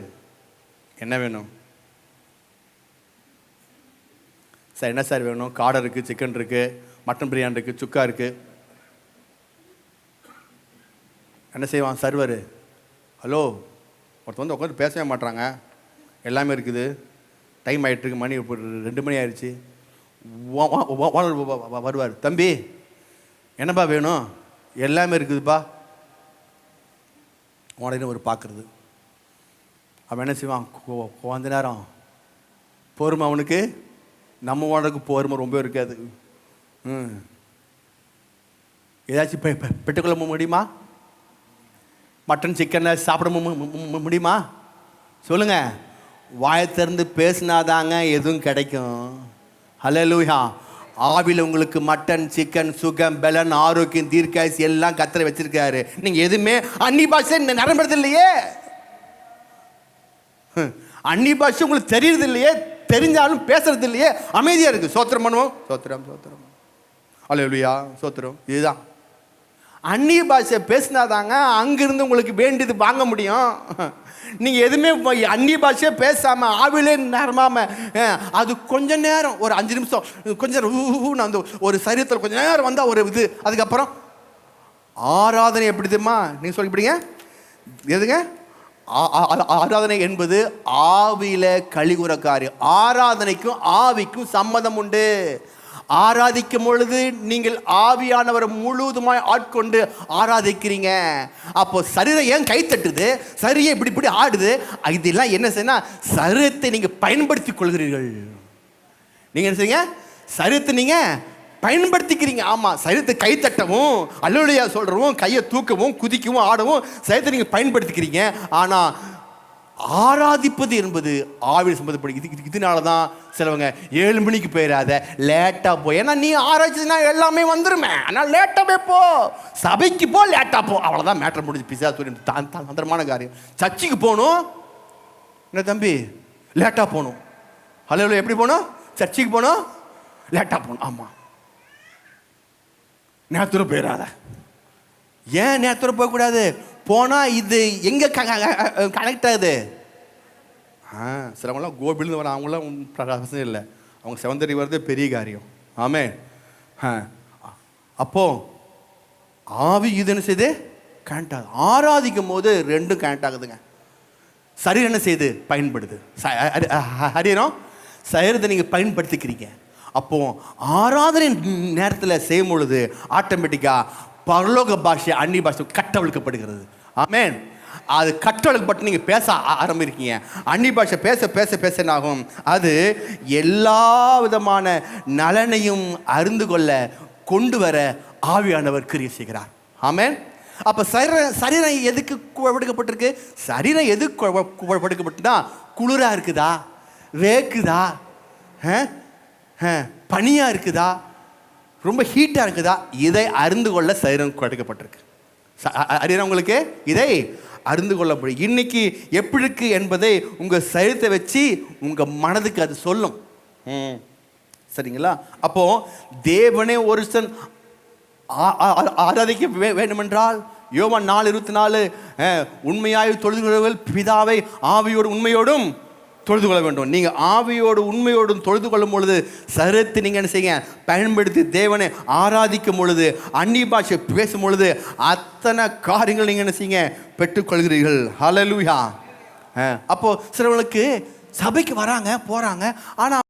என்ன வேணும் சார்? என்ன சார் வேணும்? காடை இருக்குது, சிக்கன் இருக்குது, மட்டன் பிரியாணி இருக்குது, சுக்கா இருக்குது. என்ன செய்வான் சர்வர்? ஹலோ, ஒருத்தர் வந்து உட்காந்து பேசவே மாட்றாங்க. எல்லாமே இருக்குது, டைம் ஆகிட்டுருக்கு, மணி 2 மணி ஆயிடுச்சு. வருவார், தம்பி என்னப்பா வேணும்? எல்லாமே இருக்குதுப்பா. உடனே ஒரு பார்க்குறது. அவன் என்ன செய்வான்? கொஞ்ச நேரம் பொறுமை அவனுக்கு. நம்ம உடனுக்கு பொறுமை ரொம்ப இருக்காது. ஏதாச்சும் பெற்றுக்கொள்ள முடியுமா? மட்டன் சிக்கனை சாப்பிட முடியுமா? சொல்லுங்க. வாயை திறந்து பேசினாதாங்க எதுவும் கிடைக்கும். ஹல்லேலூயா. ஆவியில் உங்களுக்கு மட்டன், சிக்கன், சுகம், பலன், ஆரோக்கியம், தீர்க்காயுசு எல்லாம் கர்த்தர் வச்சிருக்காரு. நீங்க எதுவுமே அந்நிய பாஷை நிரம்புறது இல்லையே. அந்நிய பாஷை உங்களுக்கு தெரியுறது இல்லையே. தெரிஞ்சாலும் பேசுறது இல்லையே. அமைதியா இருக்கு. சோத்திரம் பண்ணுவோம். சோத்திரம் சோத்திரம். ஹல்லேலூயா. சோத்திரம். இதுதான் அந்நிய பாஷை பேசினாதாங்க அங்கிருந்து உங்களுக்கு வேண்டியது வாங்க முடியும். நீங்க எதுவுமே அந்நிய பாஷையே பேசாம ஆவிலே நிரம்பாம அது கொஞ்ச நேரம், ஒரு 5 நிமிஷம் கொஞ்சம் அந்த ஒரு சரீரத்தில் கொஞ்ச நேரம் வந்தா ஒரு இது. அதுக்கப்புறம் ஆராதனை எப்படி தெரியுமா? நீங்க சொல்லிப்பீங்க எதுங்க? ஆராதனை என்பது ஆவியில கலிகுற காரியம். ஆராதனைக்கும் ஆவிக்கும் சம்மதம் உண்டு. ஆராதிக்கும் பொழுது நீங்கள் ஆவியானவரை முழுவதுமாய் ஆட்கொண்டு ஆராதிக்கிறீங்க. அப்போ சரீரம் ஏன் கை தட்டுது? சரீரம் இப்படி இப்படி ஆடுது. இதெல்லாம் என்ன செய்யணும்? சரீரத்தை நீங்க பயன்படுத்திக் கொள்கிறீர்கள். நீங்க என்ன செய்யுங்க? சரீரத்தை நீங்க பயன்படுத்திக்கிறீங்க. ஆமா, சரீரத்தை கை தட்டவும், அல்லேலூயா சொல்றவும், கையை தூக்கவும், குதிக்கவும், ஆடவும் சரீரத்தை நீங்க பயன்படுத்திக்கிறீங்க. ஆனா ஆராதிப்பது என்பது ஆவியில் சம்பந்தப்படும். இதனால தான் சிலவங்க 7 மணிக்கு போயிடாத, லேட்டாக போ. ஏன்னா நீ ஆராய்ச்சினா எல்லாமே வந்துருமே. ஆனால் லேட்டாகவே போ, சபைக்கு போ, லேட்டாக போ, அவ்வளோதான் மேட்டர் முடிஞ்சு. பிசாசு தந்திரமான காரியம். சர்ச்சுக்கு போகணும் என்ன தம்பி? லேட்டாக போகணும். ஹல்லேலூயா. எப்படி போகணும்? சர்ச்சுக்கு போகணும், லேட்டாக போகணும். ஆமாம், நேரத்தூரம் போயிடாத. ஏன் நேரத்தூரம் போகக்கூடாது? போனால் இது எங்கே கனெக்ட் ஆகுது? சிலவங்களாம் கோபிலிருந்து வர, அவங்களாம் பிரகாசம் இல்லை, அவங்க செவந்தரி வர்றதே பெரிய காரியம். ஆமே. அப்போ ஆவி இதுன்னு செய்து கனெக்ட் ஆகுது. ஆராதிக்கும் போது ரெண்டும் கனெக்ட் ஆகுதுங்க. சரீரம் என்ன செய்யுது? பயன்படுது. சரீரம் சரீரத்தை நீங்கள் பயன்படுத்திக்கிறீங்க. அப்போ ஆராதனை நேரத்தில் செய்யும் பொழுது ஆட்டோமேட்டிக்காக பரலோக பாஷை, அந்நிய பாஷை கட்டவிழ்க்கப்படுகிறது. ஆமென். அது கட்டவிழ்க்கப்பட்டு நீங்கள் பேச ஆரம்பிக்கிறீங்க. அந்நிய பாஷை பேச பேச பேச ஆகும். அது எல்லா விதமான நலனையும் அறிந்து கொள்ள கொண்டு வர ஆவியானவர் கிரியை செய்கிறார். ஆமென். அப்போ சரீரம் எதுக்கு படுக்கப்பட்டிருக்கு? சரீரம் எதுக்கு படுக்கப்பட்டுனா, குளிராக இருக்குதா, வேக்குதா, பனியாக இருக்குதா, ரொம்ப ஹீட்டாக இருக்குதா, இதை அறிந்து கொள்ள சரீரம் கொடுக்கப்பட்டிருக்கு. அறியணும் உங்களுக்கு, இதை அறிந்து கொள்ள முடியும். இன்னைக்கு எப்படி இருக்கு என்பதை உங்கள் சரீரத்தை வச்சு உங்கள் மனதுக்கு அது சொல்லும். சரிங்களா? அப்போ தேவனே ஒரு
ஆராதிக்க வேண்டுமென்றால் யோவான் 4:24 உண்மையாய் தொழுது கொள்ளுங்கள் பிதாவை ஆவியோடு உண்மையோடும் தொழுது கொள்ள வேண்டும். நீங்கள் ஆவியோடு உண்மையோடும் தொழுது கொள்ளும் பொழுது சரத்து நீங்கள் என்ன செய்யுங்க, பயன்படுத்தி தேவனை ஆராதிக்கும் பொழுது, அந்நிய பாஷை பேசும் பொழுது அத்தனை காரியங்கள் நீங்கள் என்ன செய்யுங்க, பெற்றுக்கொள்கிறீர்கள். ஹல்லேலூயா. அப்போது சிலவங்களுக்கு சபைக்கு வராங்க போகிறாங்க, ஆனால்